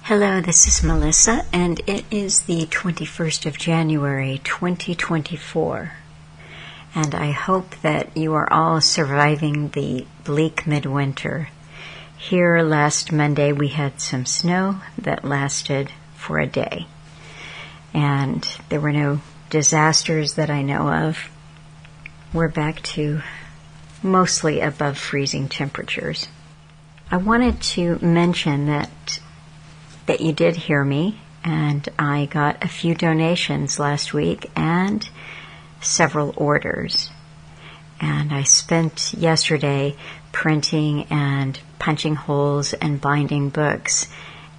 Hello, this is Melissa, and it is the 21st of January, 2024. And I hope that you are all surviving the bleak midwinter. Here last Monday we had some snow that lasted for a day. And there were no disasters that I know of. We're back to mostly above freezing temperatures. I wanted to mention that you did hear me, and I got a few donations last week and several orders. And I spent yesterday printing and punching holes and binding books,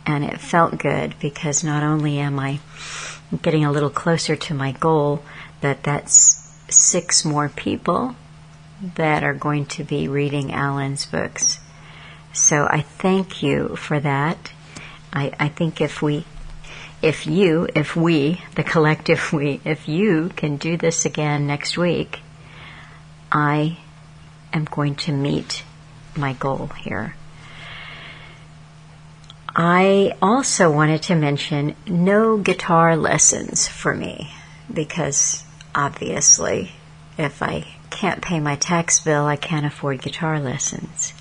and it felt good because not only am I getting a little closer to my goal, but that's 6 more people that are going to be reading Alan's books. So I thank you for that. I think if we, the collective we, if you can do this again next week, I am going to meet my goal here. I also wanted to mention no guitar lessons for me, because obviously if I can't pay my tax bill, I can't afford guitar lessons.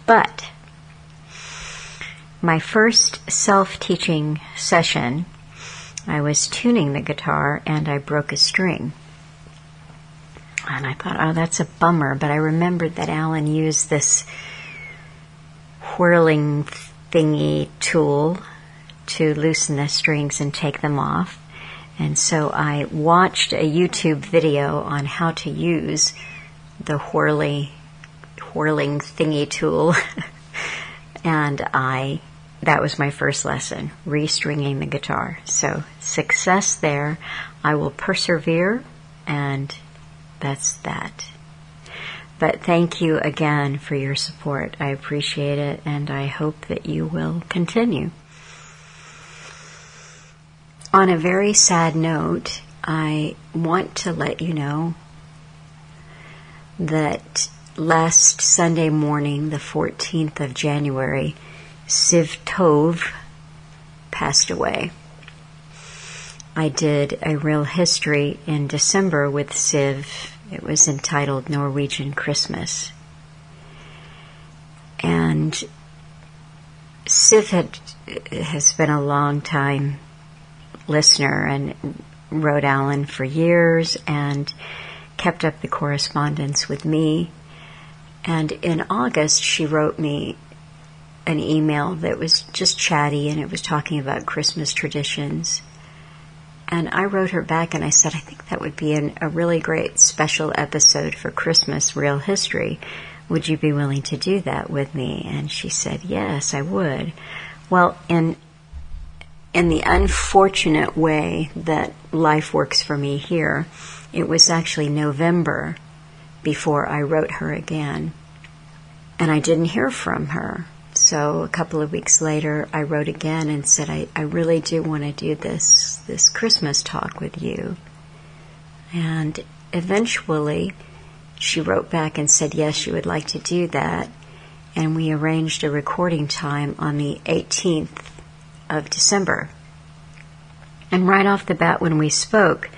But my first self-teaching session, I was tuning the guitar and I broke a string. And I thought, oh, that's a bummer. But I remembered that Alan used this whirling thingy tool to loosen the strings and take them off. And so I watched a YouTube video on how to use the whirling thingy tool. And that was my first lesson, restringing the guitar. So success there. I will persevere, and that's that. But thank you again for your support. I appreciate it, and I hope that you will continue. On a very sad note, I want to let you know that last Sunday morning, the 14th of January, Siv Tove passed away. I did a real history in December with Siv. It was entitled Norwegian Christmas. And Siv has been a long time listener and wrote Alan for years and kept up the correspondence with me. And in August, she wrote me an email that was just chatty, and it was talking about Christmas traditions. And I wrote her back and I said, I think that would be a really great special episode for Christmas Real History. Would you be willing to do that with me? And she said, yes, I would. Well, in the unfortunate way that life works for me here, it was actually November before I wrote her again. And I didn't hear from her. So a couple of weeks later, I wrote again and said, I really do want to do this Christmas talk with you. And eventually, she wrote back and said, yes, she would like to do that. And we arranged a recording time on the 18th of December. And right off the bat, when we spoke,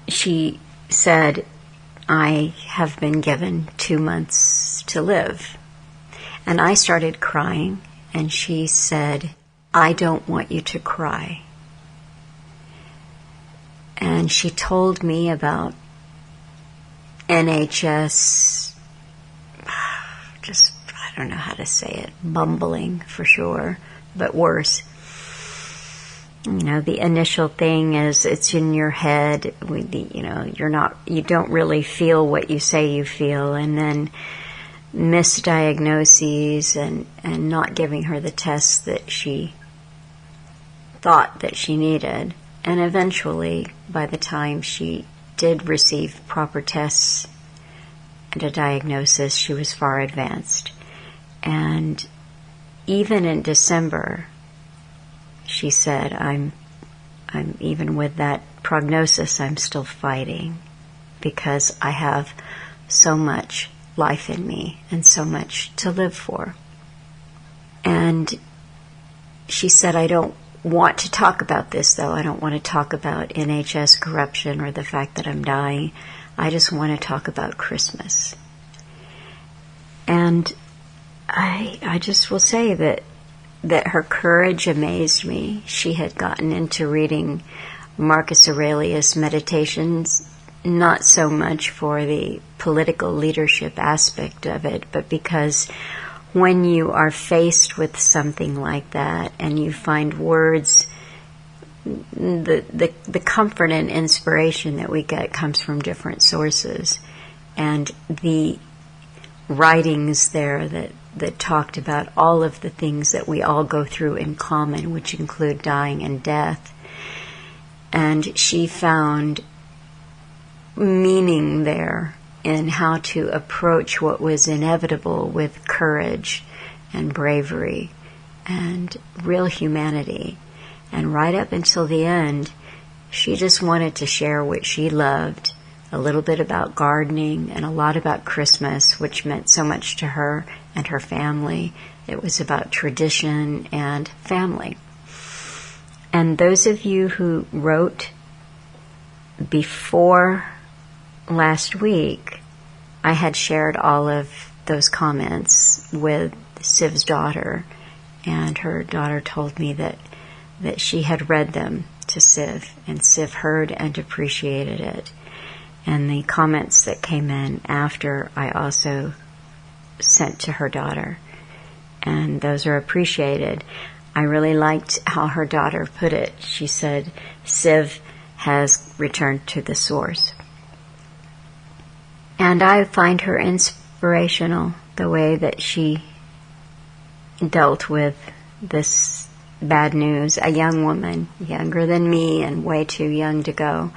she said, I have been given 2 months to live. And I started crying, and she said, I don't want you to cry. And she told me about NHS, I don't know how to say it, bumbling for sure, but worse. The initial thing is it's in your head. You don't really feel what you say you feel, and then misdiagnoses and not giving her the tests that she thought that she needed. And eventually, by the time she did receive proper tests and a diagnosis, she was far advanced. And even in December, she said, I'm even with that prognosis, I'm still fighting because I have so much life in me and so much to live for. And she said, I don't want to talk about this, though. I don't want to talk about NHS corruption or the fact that I'm dying. I just want to talk about Christmas. And I just will say that her courage amazed me. She had gotten into reading Marcus Aurelius' Meditations, not so much for the political leadership aspect of it, but because when you are faced with something like that and you find words, the comfort and inspiration that we get comes from different sources. And the writings there that talked about all of the things that we all go through in common, which include dying and death. And she found meaning there in how to approach what was inevitable with courage and bravery and real humanity. And right up until the end, she just wanted to share what she loved, a little bit about gardening and a lot about Christmas, which meant so much to her and her family. It was about tradition and family. And those of you who wrote before last week, I had shared all of those comments with Siv's daughter, and her daughter told me that she had read them to Siv, and Siv heard and appreciated it. And the comments that came in after I also sent to her daughter, and those are appreciated. I really liked how her daughter put it. She said, Siv has returned to the source. And I find her inspirational, the way that she dealt with this bad news. A young woman, younger than me and way too young to go,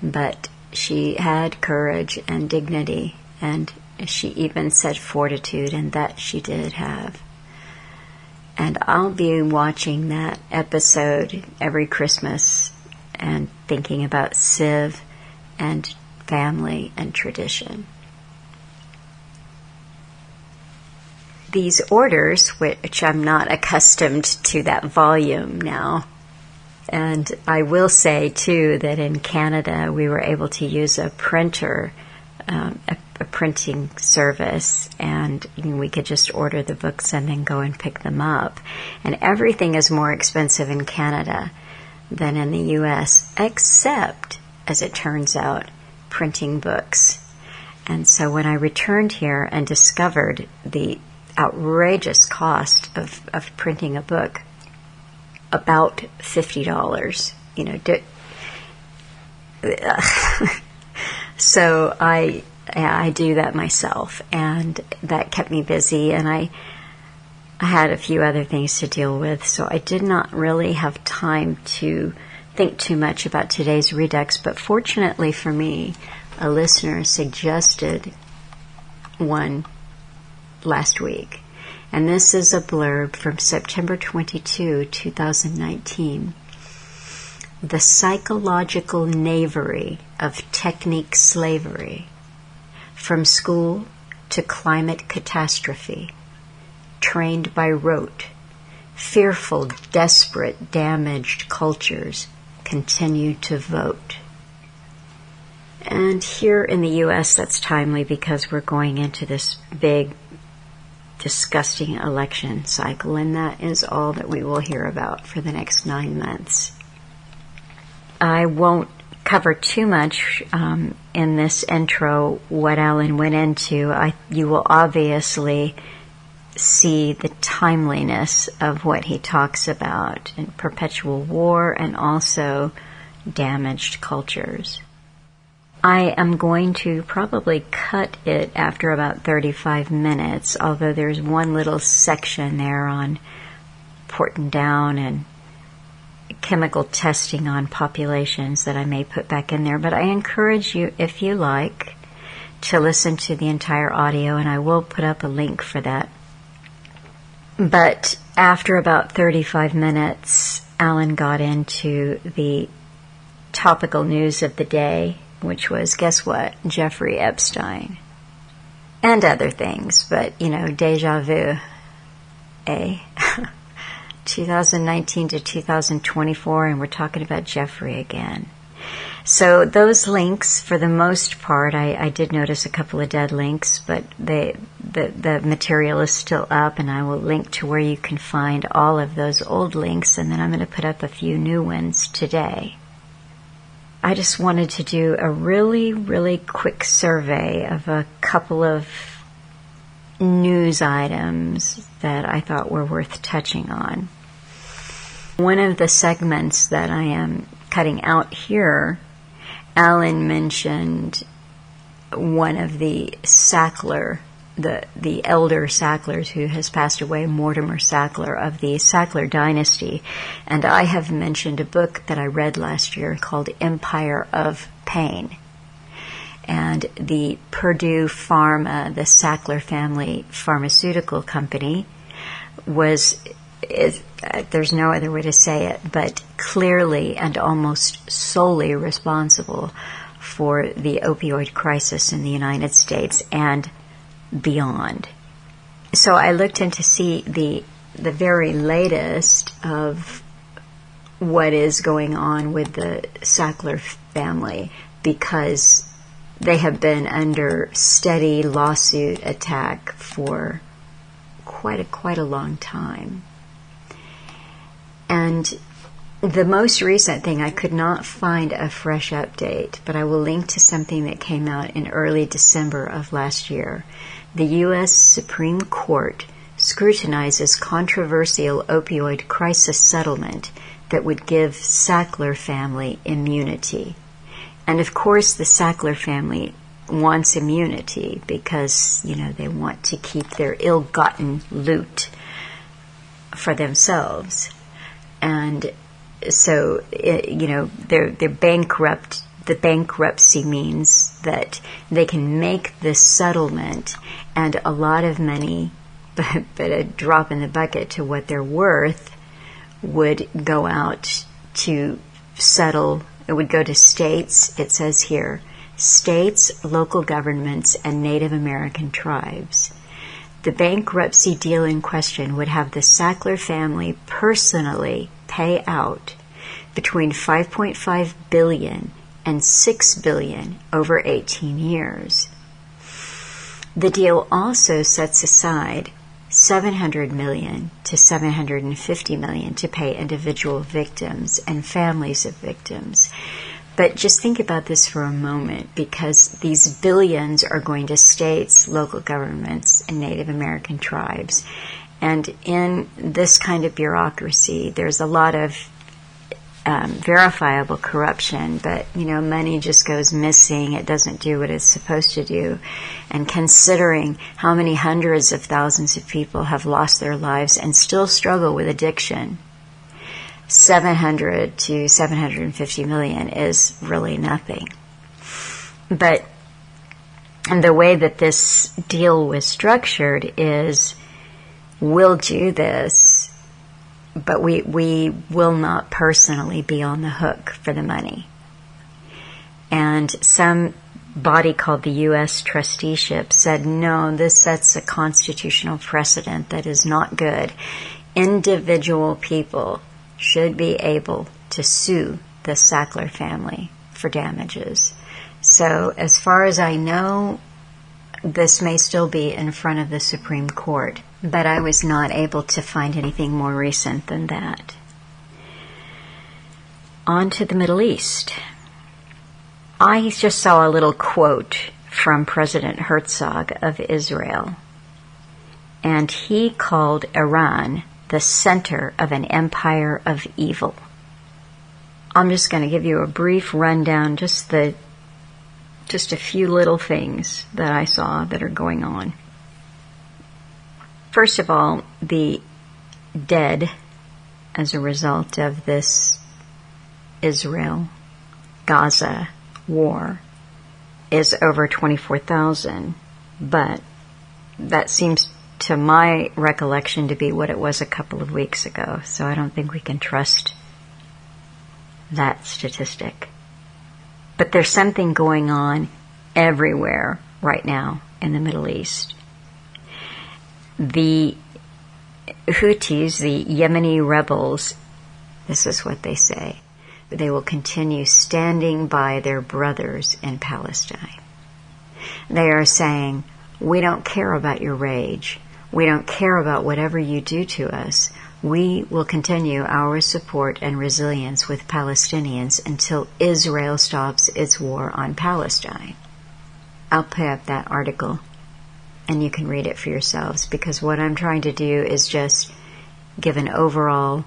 but she had courage and dignity, and she even said fortitude, and that she did have. And I'll be watching that episode every Christmas and thinking about Siv and family and tradition. These orders, which I'm not accustomed to that volume now, and I will say too that in Canada we were able to use a printer, a printing service, and we could just order the books and then go and pick them up. And everything is more expensive in Canada than in the U.S., except, as it turns out, printing books. And so when I returned here and discovered the outrageous cost of printing a book, about $50, so I do that myself, and that kept me busy, and I had a few other things to deal with, so I did not really have time to think too much about today's Redux. But fortunately for me, a listener suggested one last week, and this is a blurb from September 22, 2019. The psychological knavery of technique slavery, from school to climate catastrophe, trained by rote, fearful, desperate, damaged cultures continue to vote. And here in the U.S., that's timely because we're going into this big, disgusting election cycle, and that is all that we will hear about for the next 9 months. I won't cover too much in this intro what Alan went into. You will obviously see the timeliness of what he talks about in perpetual war and also damaged cultures. I am going to probably cut it after about 35 minutes, although there's one little section there on Porton Down and chemical testing on populations that I may put back in there. But I encourage you, if you like, to listen to the entire audio, and I will put up a link for that. But after about 35 minutes, Alan got into the topical news of the day, which was, guess what? Jeffrey Epstein. And other things, but, deja vu, eh? 2019 to 2024, and we're talking about Jeffrey again. So those links, for the most part, I did notice a couple of dead links, but the material is still up, and I will link to where you can find all of those old links, and then I'm going to put up a few new ones today. I just wanted to do a really, really quick survey of a couple of news items that I thought were worth touching on. One of the segments that I am cutting out here, Alan mentioned one of the Sackler, the elder Sacklers who has passed away, Mortimer Sackler of the Sackler dynasty. And I have mentioned a book that I read last year called Empire of Pain. And the Purdue Pharma, the Sackler family pharmaceutical company, there's no other way to say it, but clearly and almost solely responsible for the opioid crisis in the United States and beyond. So I looked in to see the very latest of what is going on with the Sackler family, because they have been under steady lawsuit attack for quite a long time. And the most recent thing, I could not find a fresh update, but I will link to something that came out in early December of last year. The U.S. Supreme Court scrutinizes controversial opioid crisis settlement that would give Sackler family immunity. And of course the Sackler family wants immunity because, they want to keep their ill-gotten loot for themselves. And so, they're bankrupt. The bankruptcy means that they can make this settlement, and a lot of money, but a drop in the bucket to what they're worth, would go out to settle. It would go to states, it says here, states, local governments, and Native American tribes. The bankruptcy deal in question would have the Sackler family personally pay out between $5.5 billion and $6 billion over 18 years. The deal also sets aside $700 million to $750 million to pay individual victims and families of victims. But just think about this for a moment, because these billions are going to states, local governments, and Native American tribes. And in this kind of bureaucracy, there's a lot of verifiable corruption, but, money just goes missing. It doesn't do what it's supposed to do. And considering how many hundreds of thousands of people have lost their lives and still struggle with addiction, 700 to 750 million is really nothing. But the way that this deal was structured is, we'll do this, but we will not personally be on the hook for the money. And some body called the U.S. Trusteeship said, no, this sets a constitutional precedent that is not good. Individual people should be able to sue the Sackler family for damages. So as far as I know, this may still be in front of the Supreme Court, but I was not able to find anything more recent than that. On to the Middle East. I just saw a little quote from President Herzog of Israel, and he called Iran the center of an empire of evil. I'm just going to give you a brief rundown, just a few little things that I saw that are going on. First of all, the dead as a result of this Israel-Gaza war is over 24,000, but that seems to my recollection to be what it was a couple of weeks ago, so I don't think we can trust that statistic. But there's something going on everywhere right now in the Middle East. The Houthis, the Yemeni rebels, this is what they say: they will continue standing by their brothers in Palestine. They are saying, we don't care about your rage. We don't care about whatever you do to us. We will continue our support and resilience with Palestinians until Israel stops its war on Palestine. I'll put up that article and you can read it for yourselves, because what I'm trying to do is just give an overall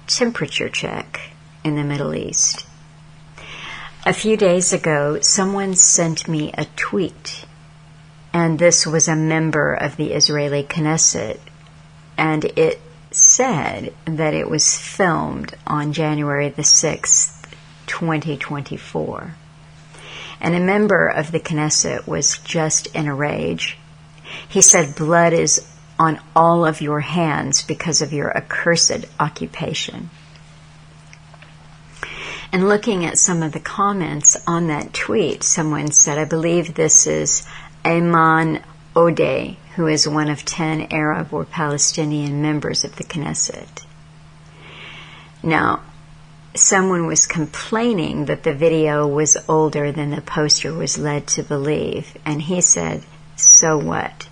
temperature check in the Middle East. A few days ago, someone sent me a tweet, and this was a member of the Israeli Knesset, and it said that it was filmed on January the 6th, 2024. And a member of the Knesset was just in a rage. He said, blood is on all of your hands because of your accursed occupation. And looking at some of the comments on that tweet, someone said, I believe this is Ayman Odeh, who is one of 10 Arab or Palestinian members of the Knesset. Now, someone was complaining that the video was older than the poster was led to believe, and he said, so what?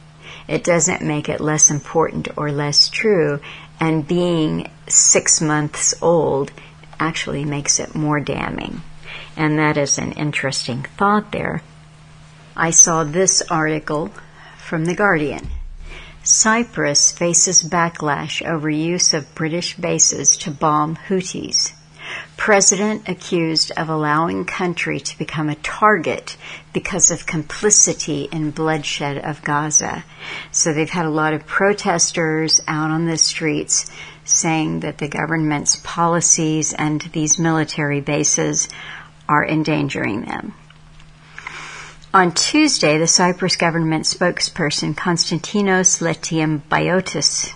It doesn't make it less important or less true, and being 6 months old actually makes it more damning. And that is an interesting thought there. I saw this article from The Guardian. Cyprus faces backlash over use of British bases to bomb Houthis. President accused of allowing country to become a target because of complicity in bloodshed of Gaza. So they've had a lot of protesters out on the streets saying that the government's policies and these military bases are endangering them. On Tuesday, the Cyprus government spokesperson Konstantinos Bailouts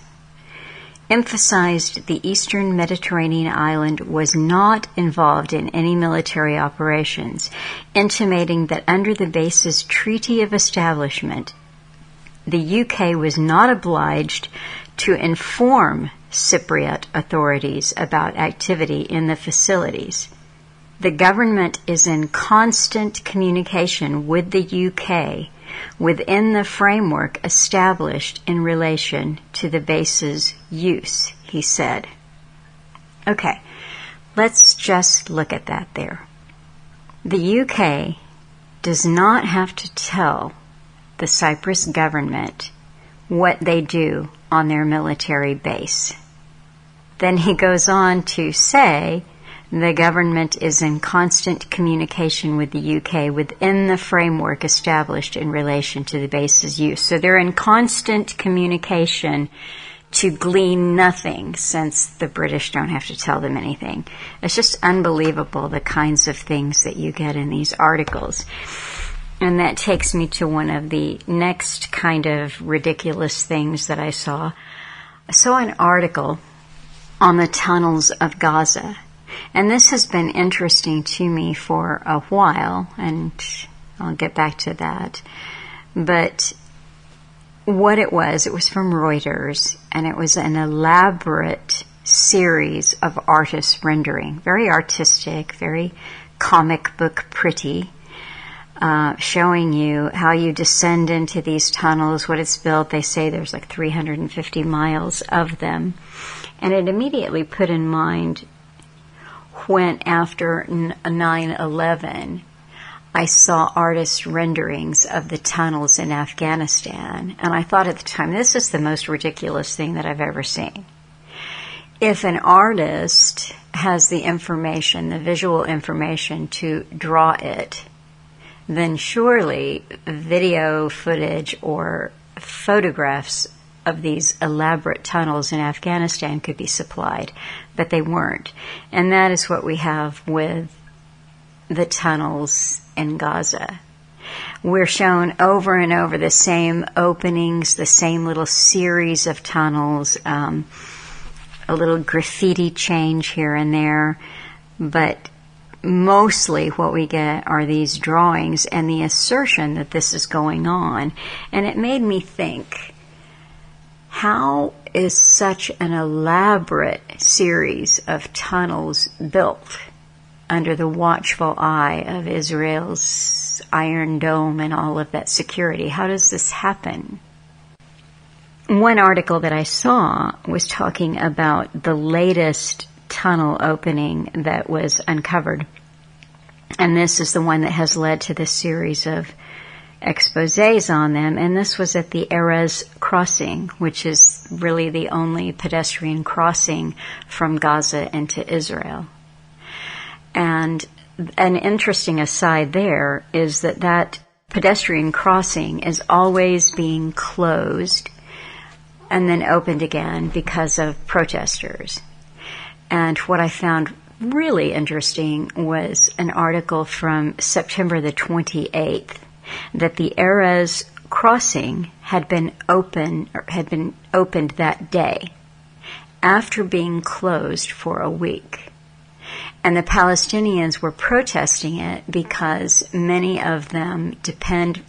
emphasized the eastern Mediterranean island was not involved in any military operations, intimating that under the base's Treaty of Establishment, the UK was not obliged to inform Cypriot authorities about activity in the facilities. The government is in constant communication with the UK within the framework established in relation to the base's use, he said. Okay, let's just look at that there. The UK does not have to tell the Cyprus government what they do on their military base. Then he goes on to say the government is in constant communication with the UK within the framework established in relation to the base's use. So they're in constant communication to glean nothing, since the British don't have to tell them anything. It's just unbelievable, the kinds of things that you get in these articles. And that takes me to one of the next kind of ridiculous things that I saw. I saw an article on the tunnels of Gaza. And this has been interesting to me for a while, and I'll get back to that. But what it was from Reuters, and it was an elaborate series of artist rendering. Very artistic, very comic book pretty, showing you how you descend into these tunnels, what it's built. They say there's like 350 miles of them. And it immediately put in mind when after 9/11, I saw artist renderings of the tunnels in Afghanistan, and I thought at the time, this is the most ridiculous thing that I've ever seen. If an artist has the information, the visual information to draw it, then surely video footage or photographs of these elaborate tunnels in Afghanistan could be supplied, but they weren't. And that is what we have with the tunnels in Gaza. We're shown over and over the same openings, the same little series of tunnels, a little graffiti change here and there, but mostly what we get are these drawings and the assertion that this is going on. And it made me think, how is such an elaborate series of tunnels built under the watchful eye of Israel's Iron Dome and all of that security. How does this happen? One article that I saw was talking about the latest tunnel opening that was uncovered. And this is the one that has led to this series of exposés on them. And this was at the Erez crossing, which is really the only pedestrian crossing from Gaza into Israel. And an interesting aside there is that pedestrian crossing is always being closed and then opened again because of protesters. And what I found really interesting was an article from September the 28th that the Erez crossing had been opened that day after being closed for a week. And the Palestinians were protesting it because many of them depend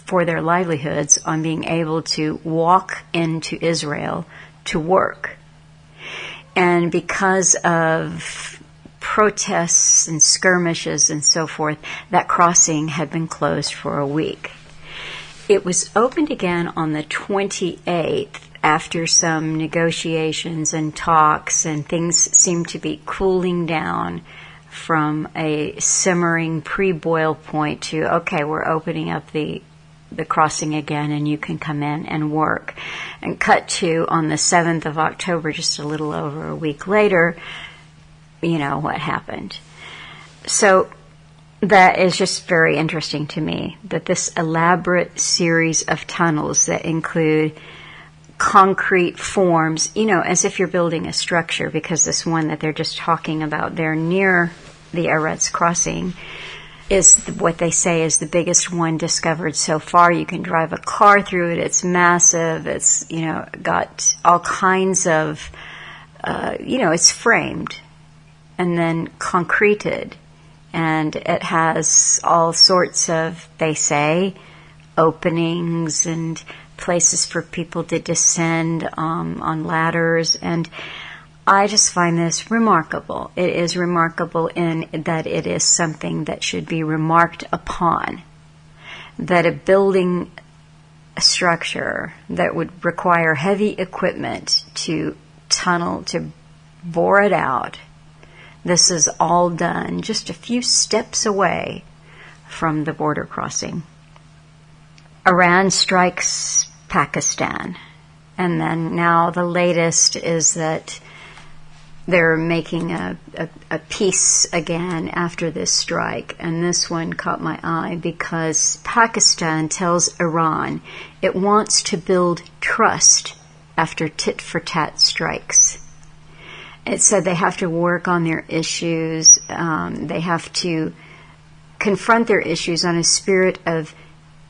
for their livelihoods on being able to walk into Israel to work. And because of protests and skirmishes and so forth, that crossing had been closed for a week. It was opened again on the 28th after some negotiations and talks, and things seemed to be cooling down from a simmering pre-boil point to, okay, we're opening up the crossing again and you can come in and work. And cut to on the 7th of October, just a little over a week later, you know what happened. So that is just very interesting to me, that this elaborate series of tunnels that include concrete forms, you know, as if you're building a structure, because this one that they're just talking about there near the Erez crossing is what they say is the biggest one discovered so far. You can drive a car through it. It's massive. It's, you know, got all kinds of, it's framed and then concreted. And it has all sorts of, they say, openings and places for people to descend on ladders. And I just find this remarkable. It is remarkable in that it is something that should be remarked upon. That a building structure that would require heavy equipment to tunnel, to bore it out, this is all done just a few steps away from the border crossing. Iran strikes Pakistan. And then now the latest is that they're making a peace again after this strike. And this one caught my eye because Pakistan tells Iran it wants to build trust after tit-for-tat strikes. It said they have to work on their issues. They have to confront their issues on a spirit of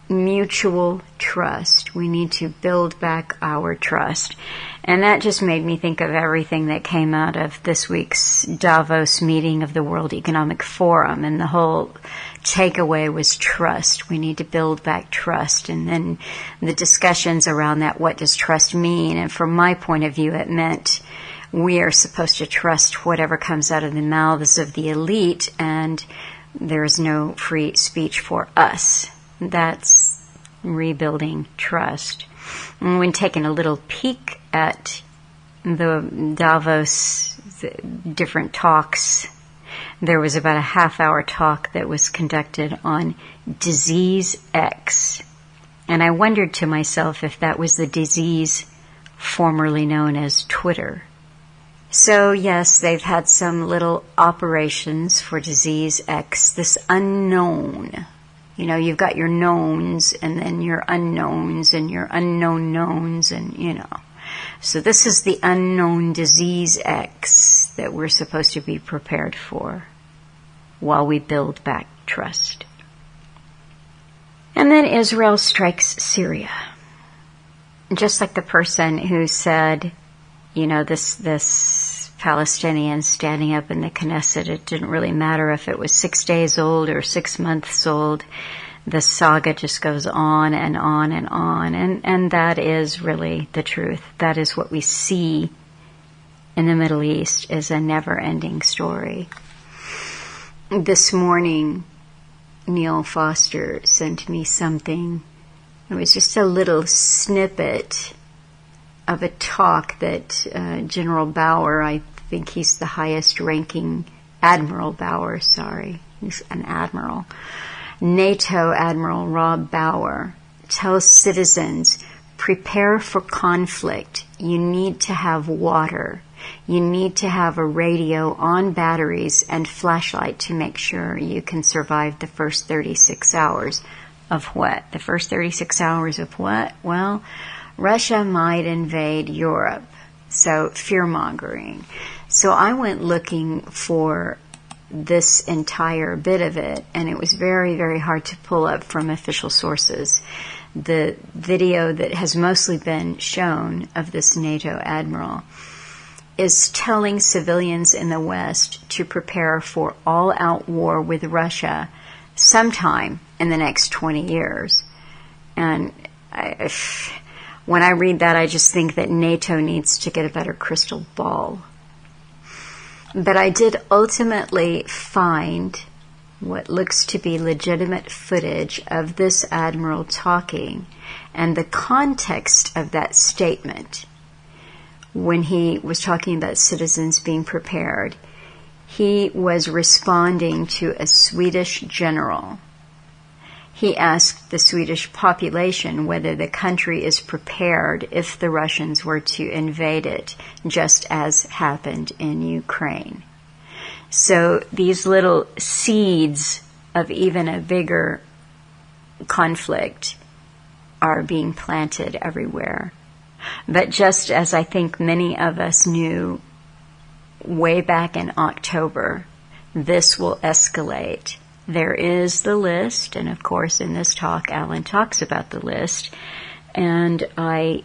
mutual trust. We need to build back our trust. And that just made me think of everything that came out of this week's Davos meeting of the World Economic Forum. And the whole takeaway was trust. We need to build back trust. And then the discussions around that, what does trust mean? And from my point of view, it meant we are supposed to trust whatever comes out of the mouths of the elite, and there is no free speech for us. That's rebuilding trust. And when taking a little peek at the Davos different talks, there was about a half-hour talk that was conducted on disease X. And I wondered to myself if that was the disease formerly known as Twitter. So yes, they've had some little operations for disease X, this unknown. You know, you've got your knowns and then your unknowns and your unknown knowns and, you know. So this is the unknown disease X that we're supposed to be prepared for while we build back trust. And then Israel strikes Syria. Just like the person who said, you know, this Palestinian standing up in the Knesset, it didn't really matter if it was 6 days old or 6 months old. the saga just goes on and on and on. And that is really the truth. That is what we see in the Middle East, is a never-ending story. This morning, Neil Foster sent me something. It was just a little snippet of a talk that General Bauer, I think he's the highest ranking, Admiral Bauer, sorry, he's an admiral, NATO Admiral Rob Bauer tells citizens, prepare for conflict. You need to have water. You need to have a radio on batteries and flashlight to make sure you can survive the first 36 hours of what? The first 36 hours of what? Well, Russia might invade Europe. So fear-mongering. So I went looking for this entire bit of it, and it was very, very hard to pull up from official sources. The video that has mostly been shown of this NATO admiral is telling civilians in the West to prepare for all-out war with Russia sometime in the next 20 years. And when I read that, I just think that NATO needs to get a better crystal ball. But I did ultimately find what looks to be legitimate footage of this admiral talking, and the context of that statement. When he was talking about citizens being prepared, he was responding to a Swedish general. He asked the Swedish population whether the country is prepared if the Russians were to invade it, just as happened in Ukraine. So these little seeds of even a bigger conflict are being planted everywhere. But just as I think many of us knew way back in October, this will escalate. There is the list, and of course in this talk Alan talks about the list, and I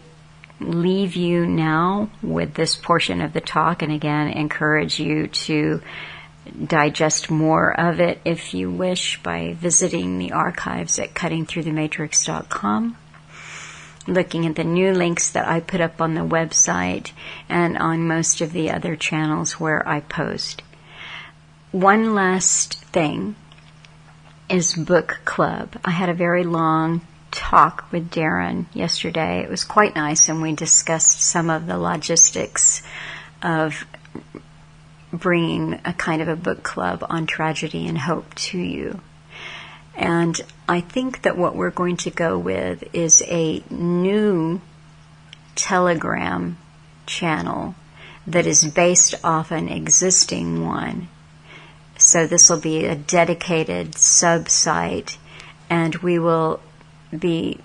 leave you now with this portion of the talk, and again encourage you to digest more of it if you wish by visiting the archives at cuttingthroughthematrix.com, looking at the new links that I put up on the website and on most of the other channels where I post. One last thing is book club. I had a very long talk with Darren yesterday. It was quite nice, and we discussed some of the logistics of bringing a kind of a book club on tragedy and hope to you. And I think that what we're going to go with is a new Telegram channel that is based off an existing one. So this will be a dedicated sub-site, and we will be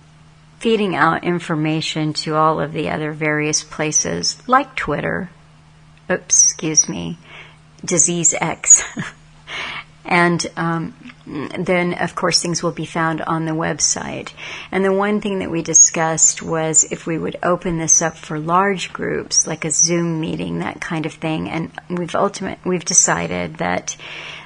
feeding out information to all of the other various places, like Twitter, Disease X. And then, of course, things will be found on the website. And the one thing that we discussed was if we would open this up for large groups, like a Zoom meeting, that kind of thing. And we've decided that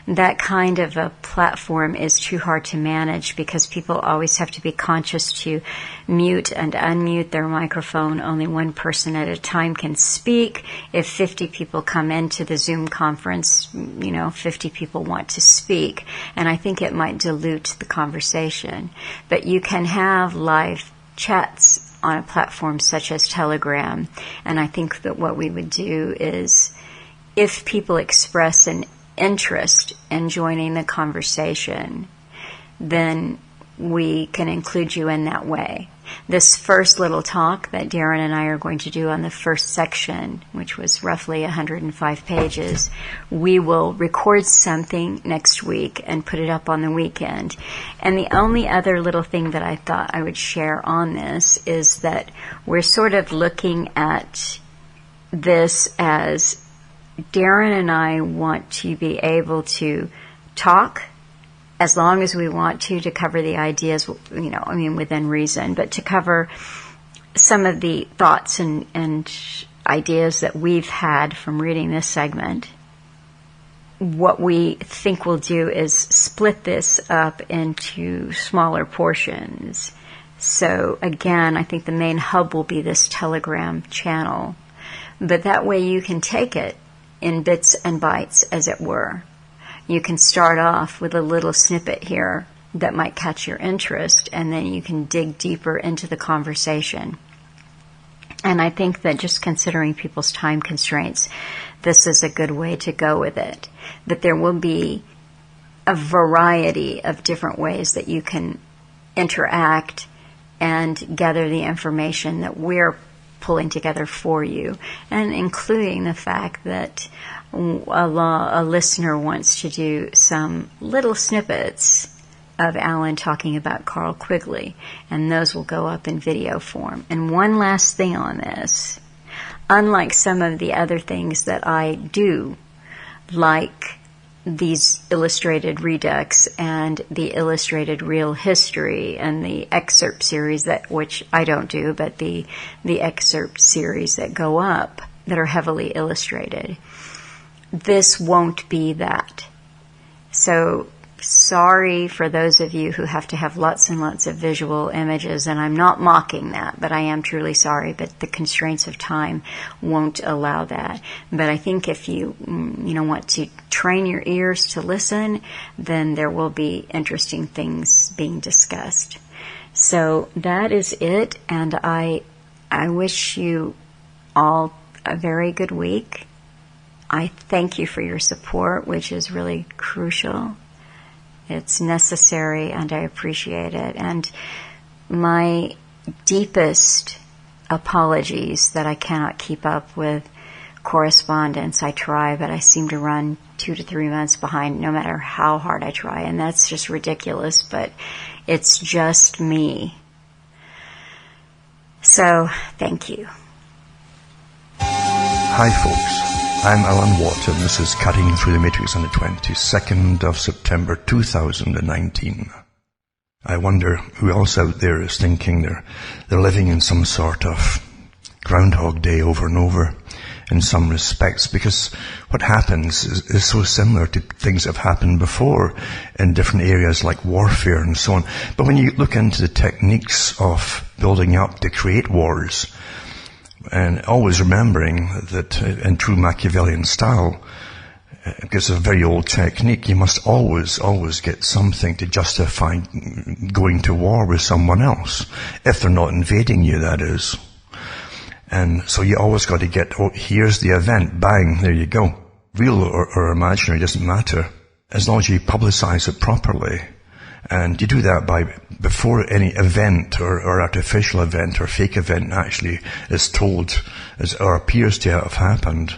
that kind of a platform is too hard to manage, because people always have to be conscious to mute and unmute their microphone. Only one person at a time can speak. If 50 people come into the Zoom conference, 50 people want to speak. And I think it might dilute the conversation. But you can have live chats on a platform such as Telegram. And I think that what we would do is, if people express an interest in joining the conversation, then we can include you in that way. This first little talk that Darren and I are going to do on the first section, which was roughly 105 pages, we will record something next week and put it up on the weekend. And the only other little thing that I thought I would share on this is that we're sort of looking at this as Darren and I want to be able to talk as long as we want to cover the ideas, within reason, but to cover some of the thoughts and ideas that we've had from reading this segment. What we think we'll do is split this up into smaller portions. So again, I think the main hub will be this Telegram channel. But that way you can take it in bits and bytes, as it were. You can start off with a little snippet here that might catch your interest, and then you can dig deeper into the conversation. And I think that just considering people's time constraints, this is a good way to go with it. That there will be a variety of different ways that you can interact and gather the information that we're pulling together for you, and including the fact that a listener wants to do some little snippets of Alan talking about Carl Quigley, and those will go up in video form. And one last thing on this, unlike some of the other things that I do, like these illustrated Redux and the illustrated Real History and the excerpt series, that which I don't do, but the excerpt series that go up that are heavily illustrated, this won't be that. So sorry for those of you who have to have lots and lots of visual images, and I'm not mocking that, but I am truly sorry, but the constraints of time won't allow that. But I think if you want to train your ears to listen, then there will be interesting things being discussed. So that is it, and I wish you all a very good week. I thank you for your support, which is really crucial. It's necessary, and I appreciate it. And my deepest apologies that I cannot keep up with correspondence. I try, but I seem to run 2 to 3 months behind no matter how hard I try, and that's just ridiculous, but it's just me. So, thank you. Hi, folks. I'm Alan Watt, and this is Cutting Through the Matrix on the 22nd of September 2019. I wonder who else out there is thinking they're living in some sort of Groundhog Day over and over in some respects, because what happens is so similar to things that have happened before in different areas like warfare and so on. But when you look into the techniques of building up to create wars, and always remembering that in true Machiavellian style, because it's a very old technique, you must always get something to justify going to war with someone else, if they're not invading you, that is. And so you always got to get, here's the event, bang, there you go. Real or imaginary doesn't matter, as long as you publicize it properly. And you do that by, before any event or artificial event or fake event actually is told or appears to have happened,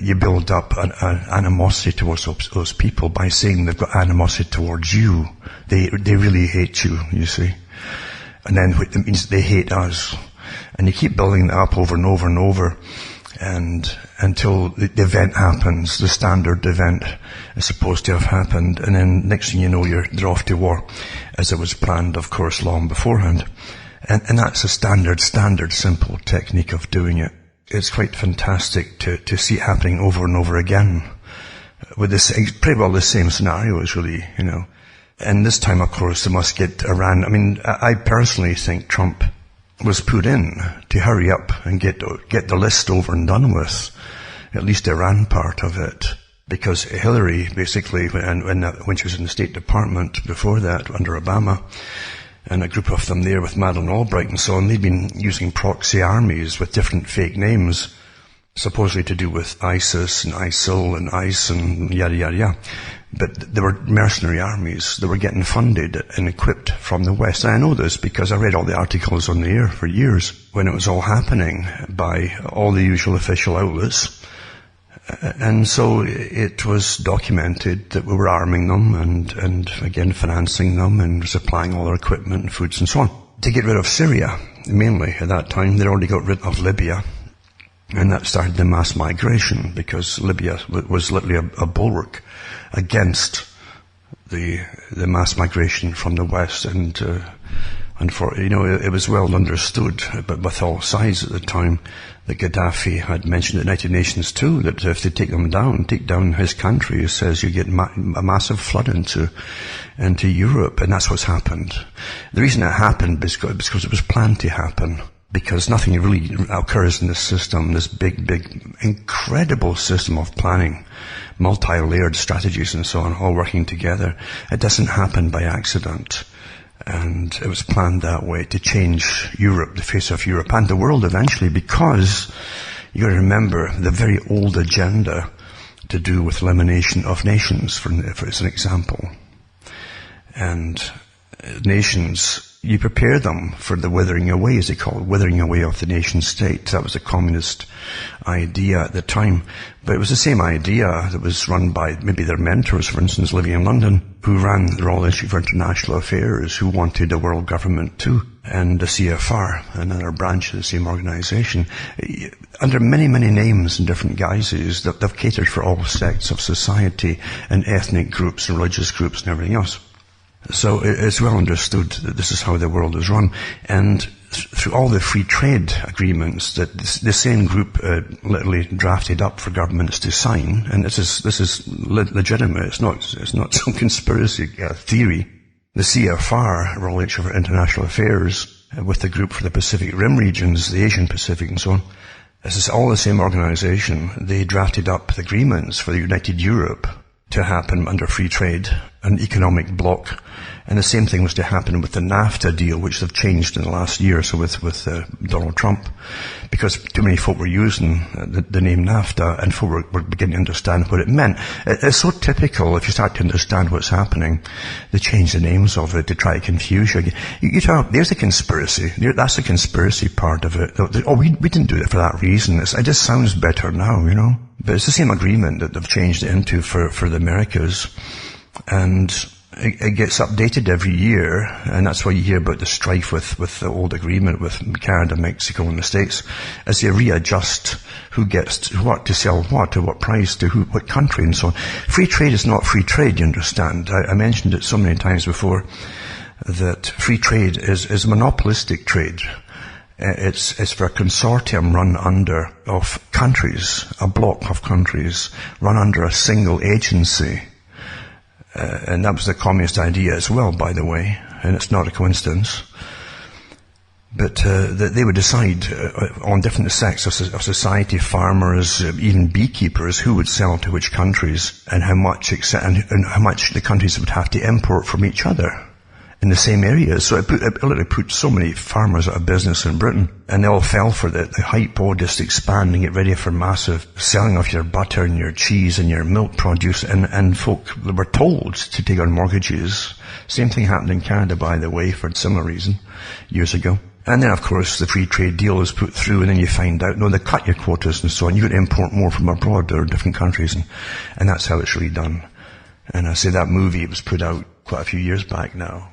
you build up an animosity towards those people by saying they've got animosity towards you. They really hate you, you see. And then it means they hate us. And you keep building that up over and over and over, and until the event happens, the standard event is supposed to have happened, and then next thing you know, they're off to war, as it was planned, of course, long beforehand. And that's a standard, simple technique of doing it. It's quite fantastic to see it happening over and over again, with this pretty well the same scenarios, really, you know. And this time, of course, they must get Iran. I mean, I personally think Trump was put in to hurry up and get the list over and done with, at least the Iran part of it, because Hillary basically, when she was in the State Department before that under Obama, and a group of them there with Madeleine Albright and so on, they'd been using proxy armies with different fake names, supposedly to do with ISIS and ISIL and ICE and yada yada yada. But they were mercenary armies that were getting funded and equipped from the West. And I know this because I read all the articles on the air for years when it was all happening by all the usual official outlets. And so it was documented that we were arming them and again financing them and supplying all their equipment and foods and so on. To get rid of Syria, mainly at that time, they'd already got rid of Libya. And that started the mass migration, because Libya was literally a bulwark against the mass migration from the West. And And it was well understood, but with all sides at the time, that Gaddafi had mentioned at the United Nations too, that if they take down his country, he says you get a massive flood into Europe, and that's what's happened. The reason it happened is because it was planned to happen. Because nothing really occurs in this system, this big, incredible system of planning, multi-layered strategies and so on, all working together. It doesn't happen by accident. And it was planned that way to change Europe, the face of Europe and the world eventually, because you got to remember the very old agenda to do with elimination of nations, for as an example. And nations, you prepare them for the withering away, as they call it, withering away of the nation state. That was a communist idea at the time. But it was the same idea that was run by maybe their mentors, for instance, living in London, who ran the Royal Institute for International Affairs, who wanted a world government too, and the CFR, another branch of the same organization. Under many, many names and different guises, they've catered for all sects of society and ethnic groups and religious groups and everything else. So it's well understood that this is how the world is run. And through all the free trade agreements that the same group literally drafted up for governments to sign, and this is legitimate. It's not some conspiracy theory. The CFR, Royal Institute for International Affairs, with the group for the Pacific Rim regions, the Asian Pacific and so on, this is all the same organization. They drafted up the agreements for the United Europe to happen under free trade, an economic bloc. And the same thing was to happen with the NAFTA deal, which they've changed in the last year or so with Donald Trump, because too many folk were using the name NAFTA, and folk were beginning to understand what it meant. It's so typical, if you start to understand what's happening, they change the names of it to try to confuse you. You tell, there's a conspiracy. That's the conspiracy part of it. Oh, we didn't do it for that reason. It just sounds better now, But it's the same agreement that they've changed it into for the Americas. And it gets updated every year, and that's why you hear about the strife with the old agreement with Canada, Mexico, and the States, as they readjust who gets what to sell what, to what price, to what country, and so on. Free trade is not free trade, you understand. I mentioned it so many times before, that free trade is monopolistic trade. It's for a consortium run under of countries, a block of countries, run under a single agency. And that was the communist idea as well, by the way, and it's not a coincidence. But they would decide on different sects of society, farmers, even beekeepers, who would sell to which countries, and how much the countries would have to import from each other in the same areas. So it literally put so many farmers out of business in Britain, and they all fell for the hype, just expand and get ready for massive selling of your butter and your cheese and your milk produce, and folk were told to take on mortgages. Same thing happened in Canada, by the way, for a similar reason, years ago. And then, of course, the free trade deal is put through, and then you find out, no, they cut your quotas and so on. You've got to import more from abroad or different countries, and that's how it's really done. And I say that movie, it was put out quite a few years back now,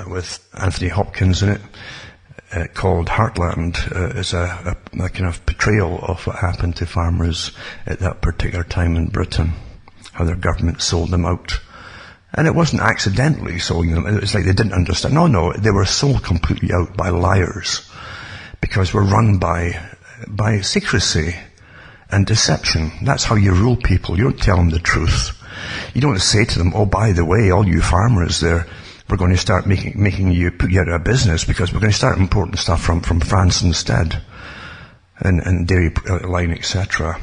with Anthony Hopkins in it, called Heartland. Is a kind of portrayal of what happened to farmers at that particular time in Britain, how their government sold them out. And it wasn't accidentally selling them. It was like they didn't understand. No, they were sold completely out by liars, because we're run by secrecy and deception. That's how you rule people. You don't tell them the truth. You don't say to them, oh, by the way, all you farmers there, we're going to start making you put you out of business, because we're going to start importing stuff from France instead, and dairy line, etc.,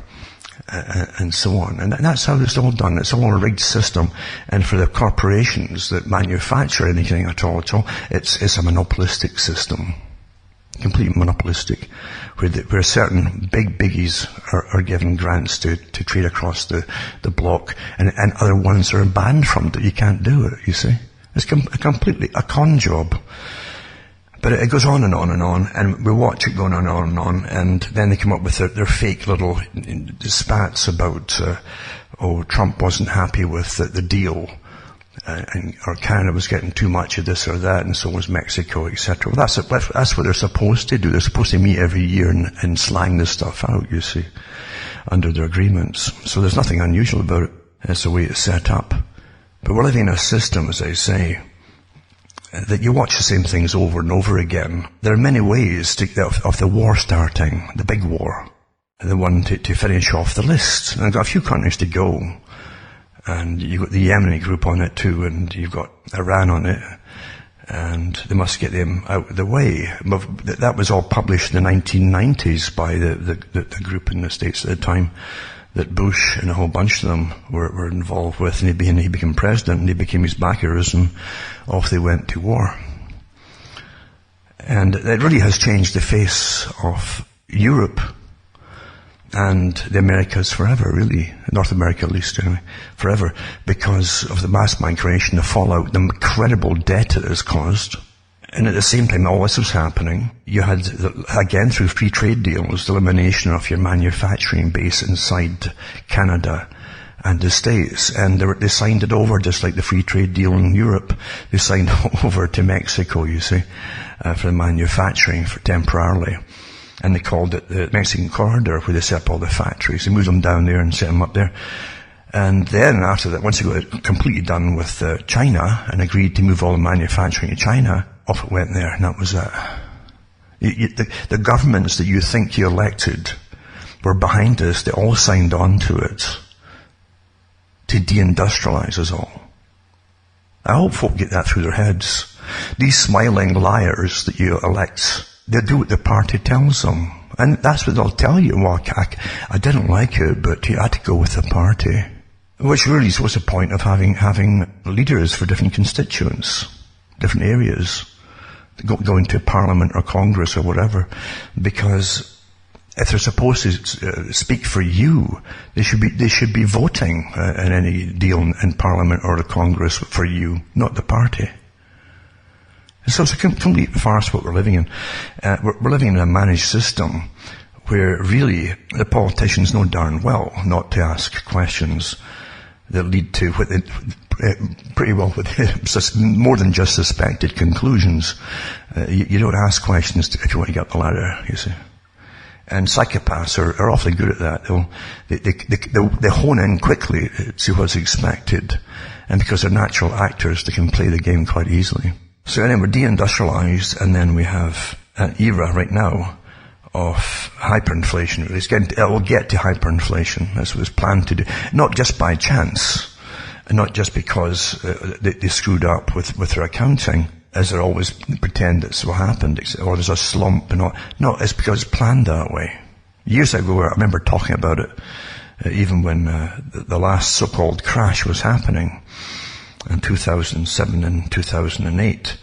and so on. And that's how it's all done. It's all a rigged system. And for the corporations that manufacture anything at all, it's a monopolistic system, completely monopolistic, where certain biggies are given grants to trade across the block, and other ones are banned from it. You can't do it, you see. It's completely a con job. But it goes on and on and on, and we watch it going on, and then they come up with their fake little spats about, Trump wasn't happy with the deal, or Canada was getting too much of this or that, and so was Mexico, etc. Well, that's what they're supposed to do. They're supposed to meet every year and slang this stuff out, you see, under their agreements. So there's nothing unusual about it. That's the way it's set up. But we're living in a system, as I say, that you watch the same things over and over again. There are many ways of the war starting, the big war, the one to finish off the list. And I've got a few countries to go, and you've got the Yemeni group on it too, and you've got Iran on it, and they must get them out of the way. That was all published in the 1990s by the group in the States at the time that Bush and a whole bunch of them were involved with, and he became president, and he became his backers, and off they went to war. And it really has changed the face of Europe and the Americas forever, really. North America at least, anyway, forever, because of the mass migration, the fallout, the incredible debt it has caused. And at the same time all this was happening, you had, again through free trade deals, the elimination of your manufacturing base inside Canada and the States. And they signed it over, just like the free trade deal in Europe. They signed over to Mexico, you see, for the manufacturing, for temporarily. And they called it the Mexican Corridor, where they set up all the factories. They moved them down there and set them up there. And then after that, once they got it completely done with China and agreed to move all the manufacturing to China, off it went there, and that was that. The governments that you think you elected were behind us. They all signed on to it to deindustrialize us all. I hope folk get that through their heads. These smiling liars that you elect, they do what the party tells them. And that's what they'll tell you. Well, I didn't like it, but you had to go with the party. Which really is what's the point of having leaders for different constituents, different areas, going to Parliament or Congress or whatever. Because if they're supposed to speak for you, they should be voting in any deal in Parliament or the Congress for you, not the party. So it's a complete farce what we're living in. We're living in a managed system where really the politicians know darn well not to ask questions that lead to what they, pretty well more than just suspected conclusions. You don't ask questions if you want to get up the ladder, you see. And psychopaths are awfully good at that. They hone in quickly to what's expected. And because they're natural actors, they can play the game quite easily. So anyway, we're deindustrialized, and then we have an era right now of hyperinflation. It will get to hyperinflation. That's what it's planned to do. Not just by chance, and not just because they screwed up with their accounting, as they always pretend it's what happened, or there's a slump and all. No, it's because it's planned that way. Years ago, I remember talking about it, even when the last so-called crash was happening in 2007 and 2008.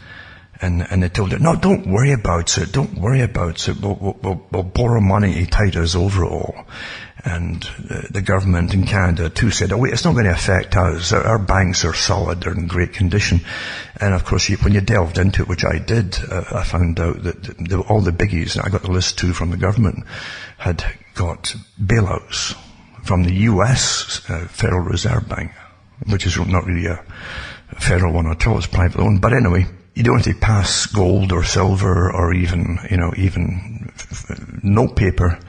And they told her, no, don't worry about it. Don't worry about it. We'll borrow money to tide us over it all. And the government in Canada too said, oh wait, it's not going to affect us. Our banks are solid. They're in great condition. And of course, when you delved into it, which I did, I found out that all the biggies, and I got the list too from the government, had got bailouts from the US Federal Reserve Bank, which is not really a federal one at all. It's private owned. But anyway, you don't have to pass gold or silver or even note paper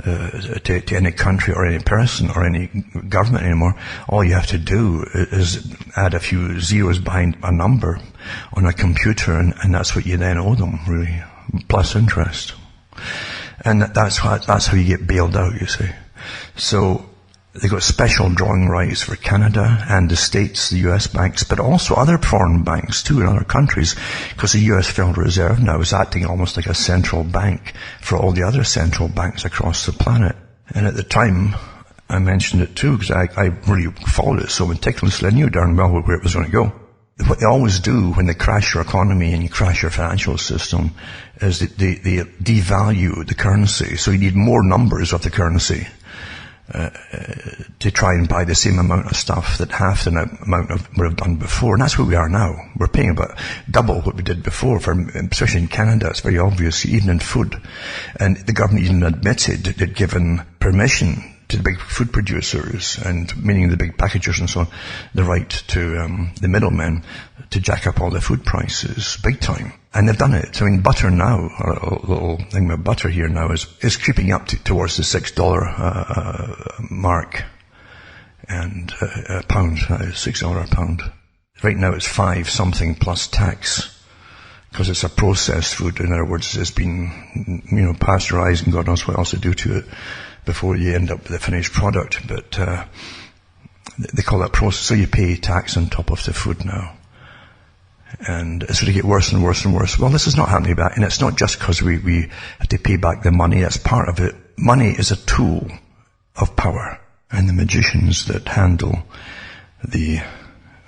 to any country or any person or any government anymore. All you have to do is add a few zeros behind a number on a computer, and that's what you then owe them, really, plus interest. And that's how you get bailed out, you see. So they got special drawing rights for Canada and the States, the US banks, but also other foreign banks too in other countries, because the US Federal Reserve now is acting almost like a central bank for all the other central banks across the planet. And at the time, I mentioned it too, because I really followed it so meticulously. I knew darn well where it was going to go. What they always do when they crash your economy and you crash your financial system is that they devalue the currency. So you need more numbers of the currency to try and buy the same amount of stuff that half the amount would have done before. And that's where we are now. We're paying about double what we did before, especially in Canada. It's very obvious, even in food. And the government even admitted that they'd given permission to the big food producers, and meaning the big packagers and so on, the right to the middlemen to jack up all the food prices big time. And they've done it. I mean, butter now, a little thing about butter here now, is creeping up towards the $6 mark. And a pound, $6 a pound. Right now it's 5 something plus tax, because it's a processed food. In other words, it's been, pasteurized and God knows what else to do to it before you end up with the finished product. But they call that process. So you pay tax on top of the food now. And it's going to get worse and worse and worse. Well, this is not happening back, and it's not just because we have to pay back the money. That's part of it. Money is a tool of power, and the magicians that handle the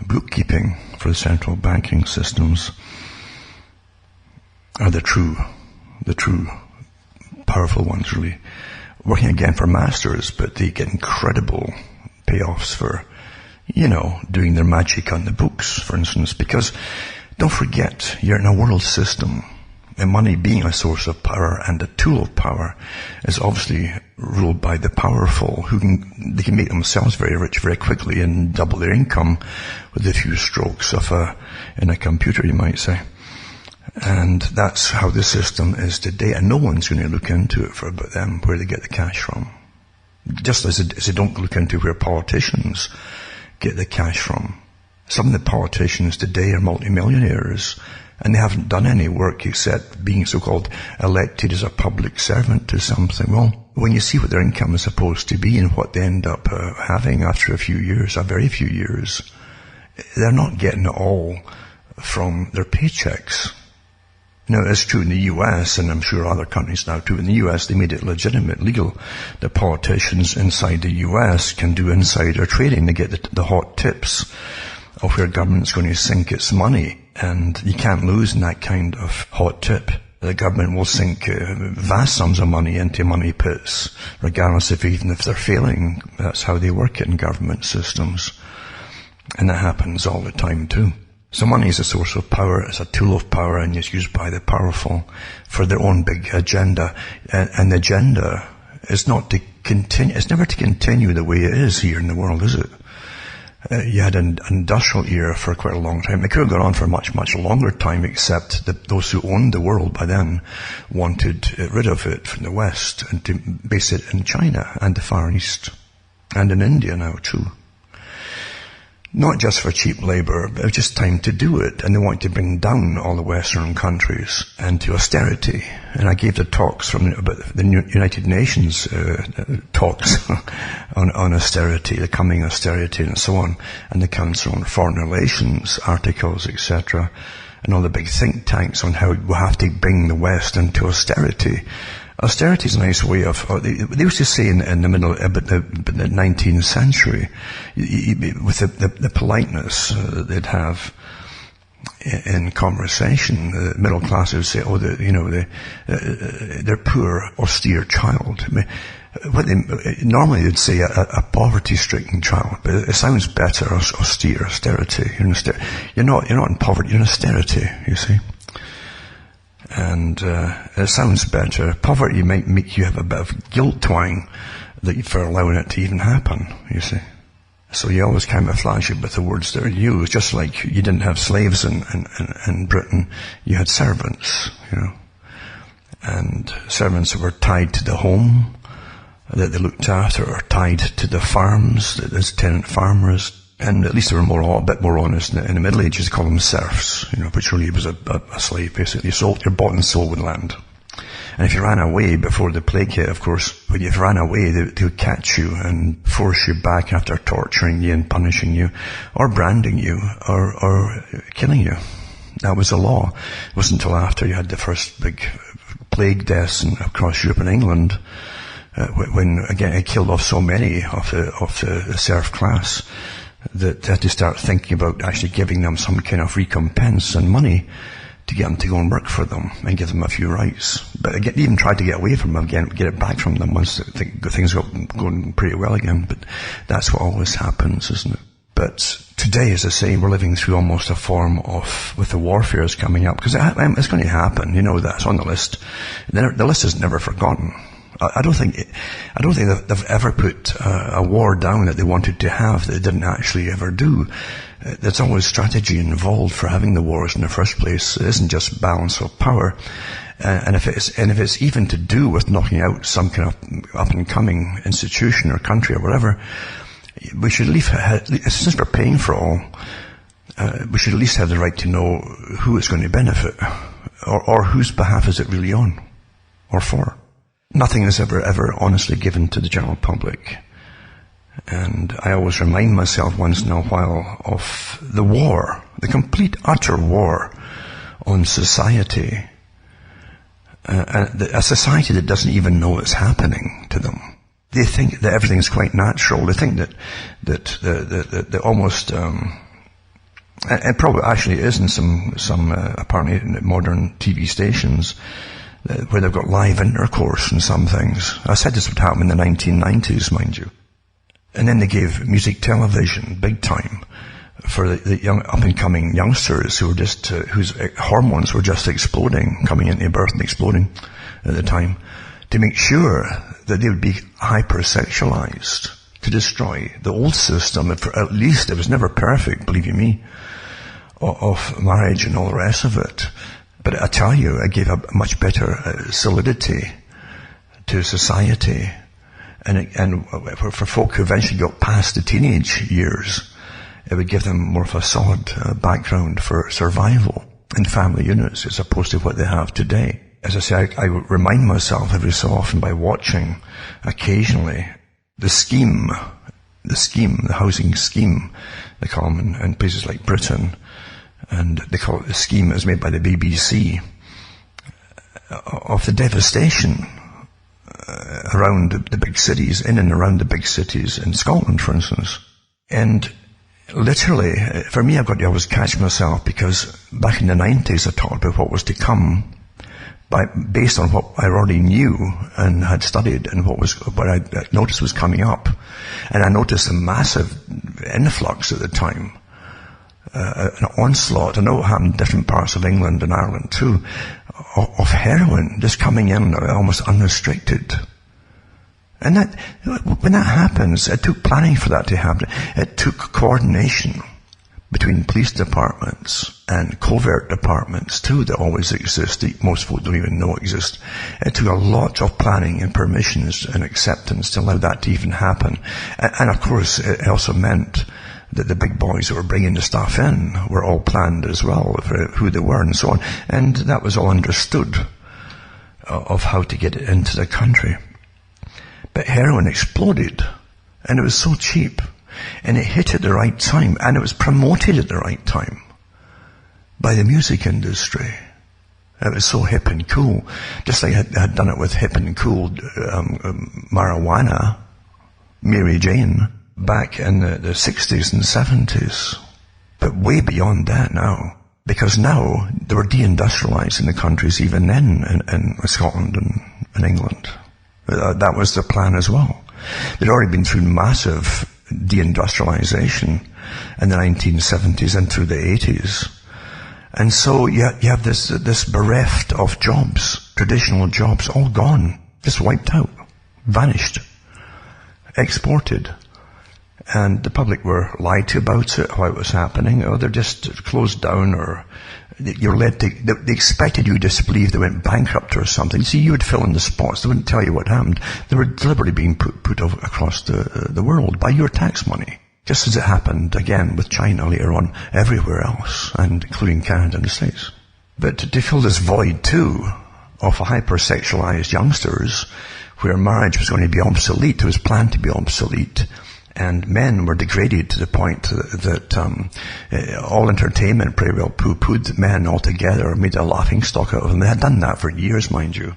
bookkeeping for the central banking systems are the true powerful ones, really. Working again for masters, but they get incredible payoffs for, doing their magic on the books, for instance, because don't forget, you're in a world system, and money being a source of power and a tool of power is obviously ruled by the powerful, they can make themselves very rich very quickly and double their income with a few strokes in a computer, you might say. And that's how the system is today, and no one's going to look into it for about them, where they get the cash from. Just as they don't look into where politicians get the cash from. Some of the politicians today are multimillionaires, and they haven't done any work except being so-called elected as a public servant to something. Well, when you see what their income is supposed to be and what they end up having after a very few years, they're not getting it all from their paychecks. Now, it's true in the US, and I'm sure other countries now too. In the US, they made it legitimate, legal, that politicians inside the US can do insider trading. They get the hot tips of where government's going to sink its money, and you can't lose in that kind of hot tip. The government will sink vast sums of money into money pits, regardless of even if they're failing. That's how they work it in government systems. And that happens all the time too. So money is a source of power, it's a tool of power, and it's used by the powerful for their own big agenda. And the agenda is not to continue, it's never to continue the way it is here in the world, is it? You had an industrial era for quite a long time. It could have gone on for a much, much longer time, except that those who owned the world by then wanted rid of it from the West and to base it in China and the Far East and in India now too. Not just for cheap labor, but it was just time to do it. And they wanted to bring down all the Western countries and to austerity. And I gave the talks about the United Nations talks on austerity, the coming austerity and so on, and the Council on Foreign Relations articles, etc., and all the big think tanks on how we have to bring the West into austerity. Austerity is a nice way of, they used to say in the middle, about the 19th century, with the politeness they'd have in conversation, the middle class would say, they're poor, austere child. I mean, normally they'd say a poverty-stricken child, but it sounds better, austerity. You're not in poverty, you're in austerity, you see. And it sounds better. Poverty might make you have a bit of guilt twang for allowing it to even happen, you see. So you always camouflage it with the words that are used, just like you didn't have slaves in Britain, you had servants, and servants that were tied to the home that they looked after, or tied to the farms, as tenant farmers. And at least they were a bit more honest. In the Middle Ages, they called them serfs, which really was a slave, basically. You're bought and sold with land. And if you ran away before the plague hit, of course, when you ran away, they would catch you and force you back after torturing you and punishing you, or branding you, or killing you. That was the law. It wasn't until after you had the first big plague deaths across Europe and England, when, again, it killed off so many of the serf class, that they had to start thinking about actually giving them some kind of recompense and money to get them to go and work for them and give them a few rights. But again, they even tried to get away from them again, get it back from them once things got going pretty well again. But that's what always happens, isn't it? But today, as I say, we're living through almost a form of, with the warfare is coming up, because it's going to happen, that's on the list. The list is never forgotten. I don't think they've ever put a war down that they wanted to have that they didn't actually ever do. There's always strategy involved for having the wars in the first place. It isn't just balance of power. And if it's even to do with knocking out some kind of up and coming institution or country or whatever, we should leave, since we're paying for all, we should at least have the right to know who it's going to benefit, or whose behalf is it really on, or for. Nothing is ever honestly given to the general public. And I always remind myself once in a while of the war, the complete, utter war on society. A society that doesn't even know it's happening to them. They think that everything is quite natural. They think that the almost, and probably actually is in some apparently modern TV stations, where they've got live intercourse and some things. I said this would happen in the 1990s, mind you. And then they gave music television big time for the young up-and-coming youngsters who were just, whose hormones were just exploding, coming into birth and exploding at the time, to make sure that they would be hypersexualized, to destroy the old system. At least it was never perfect, believe you me, of marriage and all the rest of it. But I tell you, it gave a much better solidity to society. And for folk who eventually got past the teenage years, it would give them more of a solid background for survival in family units as opposed to what they have today. As I say, I remind myself every so often by watching occasionally the housing scheme, they call them in places like Britain, and they call it the scheme as made by the BBC, of the devastation around the big cities, in and around the big cities, in Scotland, for instance. And literally, for me, I've got to always catch myself, because back in the 90s I talked about what was to come based on what I already knew and had studied, and what I noticed was coming up. And I noticed a massive influx at the time, an onslaught. I know it happened in different parts of England and Ireland too, of heroin just coming in almost unrestricted. And when that happens, it took planning for that to happen. It took coordination between police departments and covert departments too, that always exist, that most folk don't even know exist. It took a lot of planning and permissions and acceptance to allow that to even happen. And of course, it also meant that the big boys that were bringing the stuff in were all planned as well, for who they were and so on. And that was all understood of how to get it into the country. But heroin exploded, and it was so cheap, and it hit at the right time, and it was promoted at the right time by the music industry. It was so hip and cool, just like I had done it with hip and cool marijuana, Mary Jane, back in the 60s and 70s. But way beyond that now, because now they were deindustrializing the countries even then in Scotland and England. That was the plan as well. They'd already been through massive deindustrialization in the 1970s and through the 80s. And so you have this bereft of jobs, traditional jobs, all gone, just wiped out, vanished, exported. And the public were lied to about it, how it was happening, or they're just closed down, or you're led to, they expected you to disbelieve they went bankrupt or something. See, you would fill in the spots. They wouldn't tell you what happened. They were deliberately being put across the world by your tax money. Just as it happened again with China later on, everywhere else, and including Canada and the States. But to fill this void too, of hypersexualized youngsters, where marriage was going to be obsolete, it was planned to be obsolete, and men were degraded to the point that all entertainment pretty well poo-pooed men altogether, made a laughing stock out of them. They had done that for years, mind you,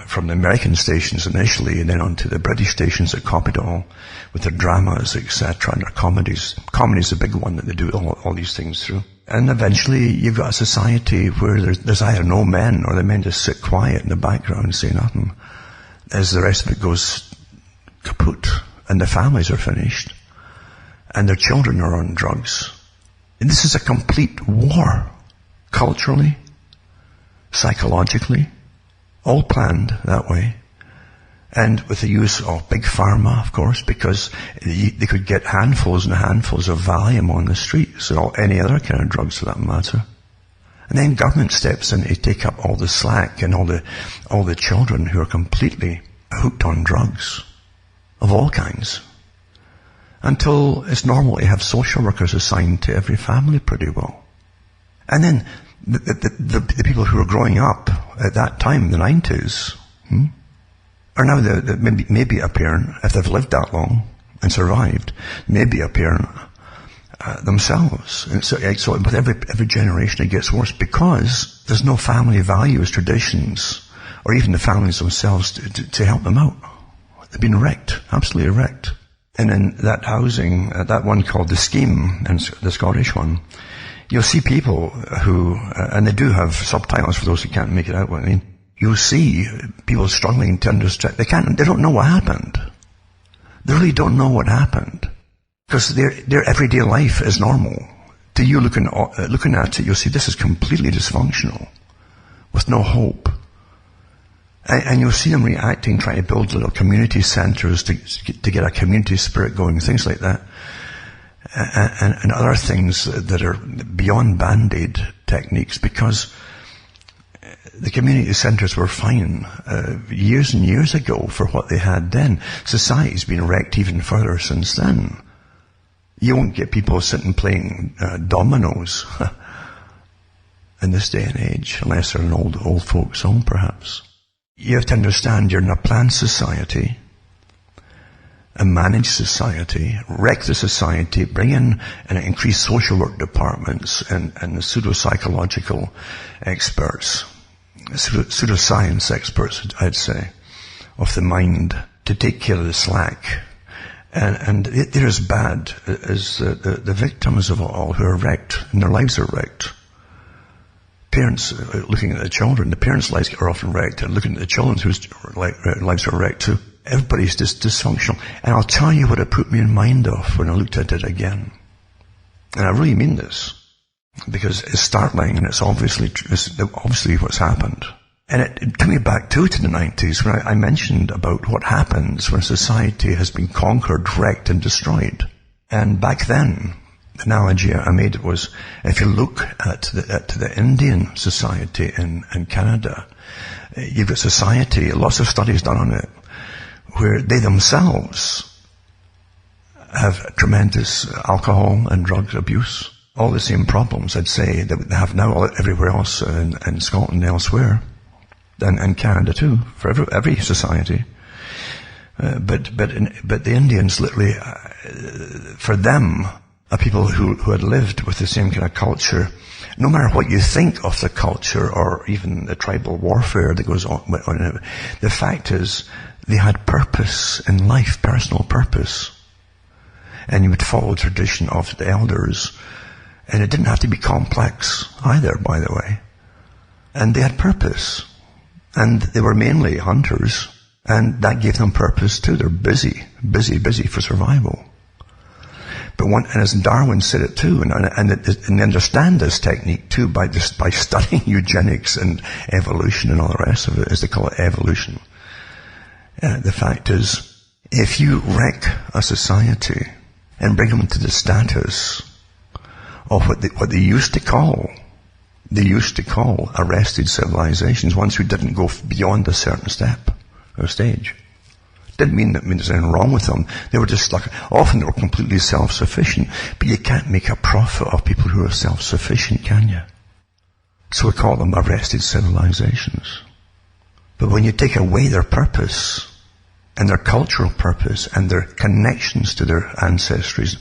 from the American stations initially, and then onto the British stations that copied it all, with their dramas, etc., and their comedies. Comedy's the big one that they do all these things through. And eventually you've got a society where there's either no men, or the men just sit quiet in the background and say nothing, as the rest of it goes kaput. And the families are finished, and their children are on drugs. And this is a complete war, culturally, psychologically, all planned that way. And with the use of big pharma, of course, because they could get handfuls and handfuls of Valium on the streets, or any other kind of drugs for that matter. And then government steps in to take up all the slack, and all the children who are completely hooked on drugs of all kinds. until it's normal to have social workers assigned to every family pretty well. And then the people who were growing up at that time, the 90s, are now maybe a parent, if they've lived that long and survived, maybe a parent themselves. And so with every generation it gets worse because there's no family values, traditions, or even the families themselves to help them out. They've been wrecked, absolutely wrecked. And in that housing, that one called The Scheme, and the Scottish one, you'll see people who, and they do have subtitles for those who can't make it out. I mean, you'll see people struggling to understand. They don't know what happened. They really don't know what happened. Because their everyday life is normal. To you looking at it, you'll see this is completely dysfunctional, with no hope. And you'll see them reacting, trying to build little community centres to get a community spirit going, things like that. And other things that are beyond Band-Aid techniques, because the community centres were fine years and years ago for what they had then. Society's been wrecked even further since then. You won't get people sitting playing dominoes in this day and age, unless they're an old folk song, perhaps. You have to understand you're in a planned society, a managed society, wreck the society, bring in and increase social work departments and the pseudo-psychological experts, pseudoscience experts, I'd say, of the mind to take care of the slack. And they're as bad as the victims of all who are wrecked, and their lives are wrecked. Parents looking at the children, the parents' lives are often wrecked, and looking at the children whose lives are wrecked too. Everybody's dysfunctional. And I'll tell you what it put me in mind of when I looked at it again. And I really mean this, because it's startling and it's obviously what's happened. And it took me back too to the 90s when I mentioned about what happens when society has been conquered, wrecked and destroyed. And back then, the analogy I made was, if you look at the Indian society in Canada, you've got society, lots of studies done on it, where they themselves have tremendous alcohol and drug abuse. All the same problems, I'd say, that they have now everywhere else in Scotland and elsewhere, and Canada too, for every society. But the Indians literally, for them, are people who had lived with the same kind of culture. No matter what you think of the culture or even the tribal warfare that goes on, the fact is they had purpose in life, personal purpose. And you would follow the tradition of the elders. And it didn't have to be complex either, by the way. And they had purpose. And they were mainly hunters. And that gave them purpose too. They're busy for survival. But and as Darwin said it too, and they understand this technique too by studying eugenics and evolution and all the rest of it, as they call it, evolution. The fact is, if you wreck a society and bring them to the status of what they used to call arrested civilizations, ones who didn't go beyond a certain step or stage. Didn't mean that there's anything wrong with them. They were just often they were completely self-sufficient. But you can't make a profit of people who are self-sufficient, can you? So we call them arrested civilizations. But when you take away their purpose, and their cultural purpose, and their connections to their ancestries,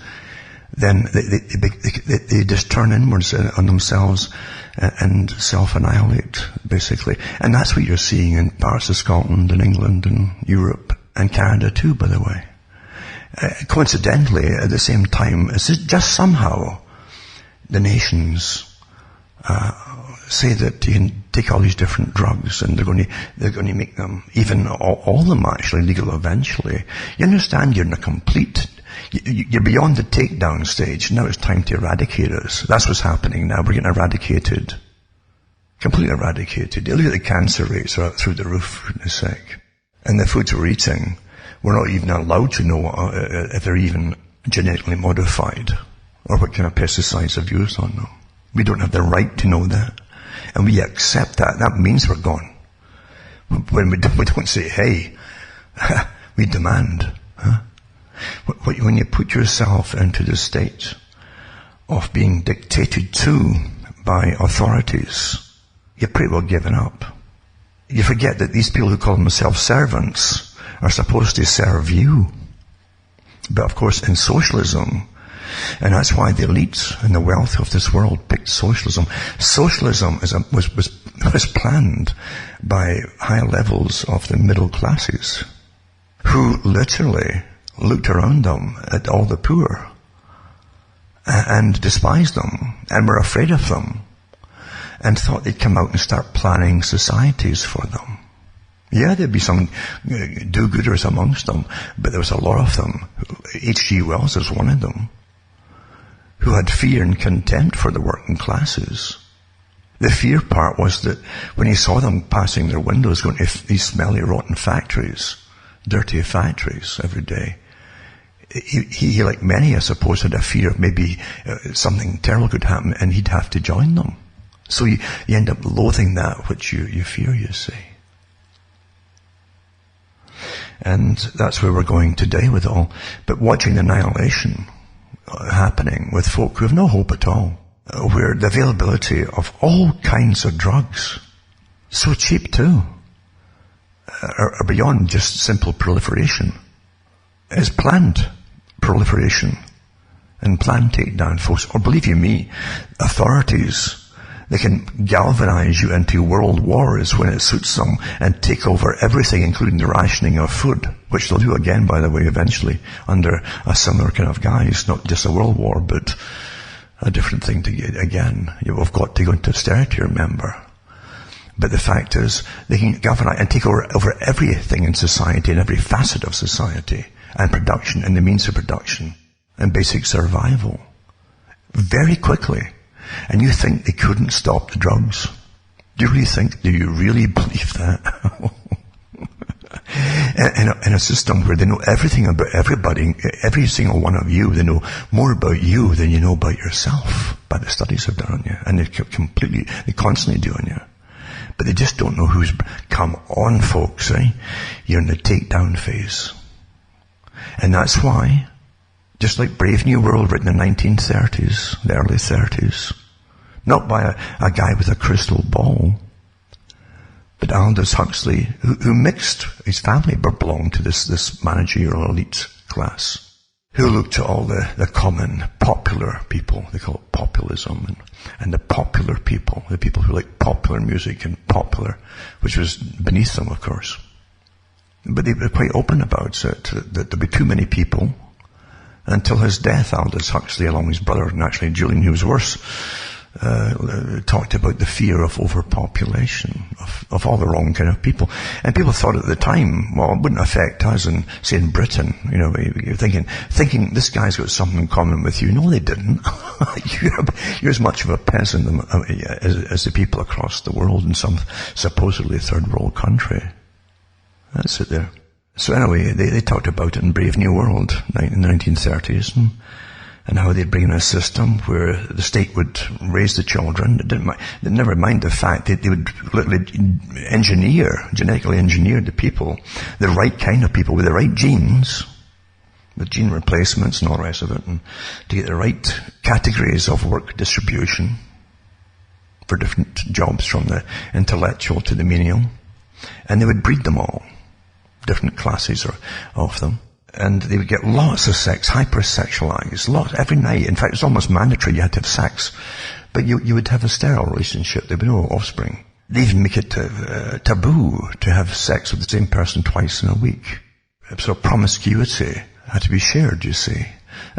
then they just turn inwards on themselves and self-annihilate, basically. And that's what you're seeing in parts of Scotland and England and Europe and Canada too, by the way. Coincidentally, at the same time, it's just somehow the nations say that you can take all these different drugs and they're going to make them, even all of them actually, legal eventually. You understand you're in a complete, you're beyond the takedown stage. Now it's time to eradicate us. That's what's happening now. We're getting eradicated. Completely eradicated. You look at the cancer rates are out through the roof, for goodness sake. And the foods we're eating, we're not even allowed to know if they're even genetically modified or what kind of pesticides have used on them. We don't have the right to know that. And we accept that. That means we're gone. When we don't say, hey, we demand. Huh? When you put yourself into the state of being dictated to by authorities, you're pretty well given up. You forget that these people who call themselves servants are supposed to serve you. But of course in socialism, and that's why the elites and the wealth of this world picked socialism. Socialism was planned by high levels of the middle classes, who literally looked around them at all the poor and despised them and were afraid of them and thought they'd come out and start planning societies for them. Yeah, there'd be some do-gooders amongst them, but there was a lot of them. H.G. Wells was one of them, who had fear and contempt for the working classes. The fear part was that when he saw them passing their windows going to these smelly, rotten factories, dirty factories every day, he, like many, I suppose, had a fear of maybe something terrible could happen and he'd have to join them. So you end up loathing that which you fear, you see. And that's where we're going today with it all. But watching the annihilation happening with folk who have no hope at all, where the availability of all kinds of drugs, so cheap too, are beyond just simple proliferation, is planned proliferation and planned takedown, folks. Or believe you me, authorities, they can galvanize you into world wars when it suits them and take over everything, including the rationing of food, which they'll do again, by the way, eventually, under a similar kind of guise, not just a world war, but a different thing again. You've got to go into austerity, remember. But the fact is, they can galvanize and take over everything in society and every facet of society and production and the means of production and basic survival very quickly. And you think they couldn't stop the drugs? Do you really believe that? in a system where they know everything about everybody, every single one of you, they know more about you than you know about yourself by the studies they've done on you. And they constantly do on you. But they just don't know who's come on, folks, eh? You're in the takedown phase. And that's why, just like Brave New World written in the 1930s, the early 30s, not by a guy with a crystal ball, but Aldous Huxley, who mixed, his family belonged to this managerial elite class, who looked at all the common popular people, they call it populism, and the popular people, the people who like popular music and popular, which was beneath them, of course. But they were quite open about it, that there'd be too many people. Until his death, Aldous Huxley, along with his brother, and actually Julian, who was worse, talked about the fear of overpopulation, of all the wrong kind of people. And people thought at the time, well, it wouldn't affect us in, say, in Britain. You know, you're thinking this guy's got something in common with you. No, they didn't. You're as much of a peasant as the people across the world in some supposedly third world country. That's it there. So anyway, they talked about it in Brave New World in the 1930s, and how they'd bring in a system where the state would raise the children. They never mind the fact that they would literally genetically engineer the people, the right kind of people with the right genes, with gene replacements and all the rest of it, and to get the right categories of work distribution for different jobs, from the intellectual to the menial. And they would breed them all, different classes of them. And they would get lots of sex, hypersexualized, lots, every night. In fact, it's almost mandatory you had to have sex. But you would have a sterile relationship. There would be no offspring. They even make it taboo to have sex with the same person twice in a week. So promiscuity had to be shared, you see.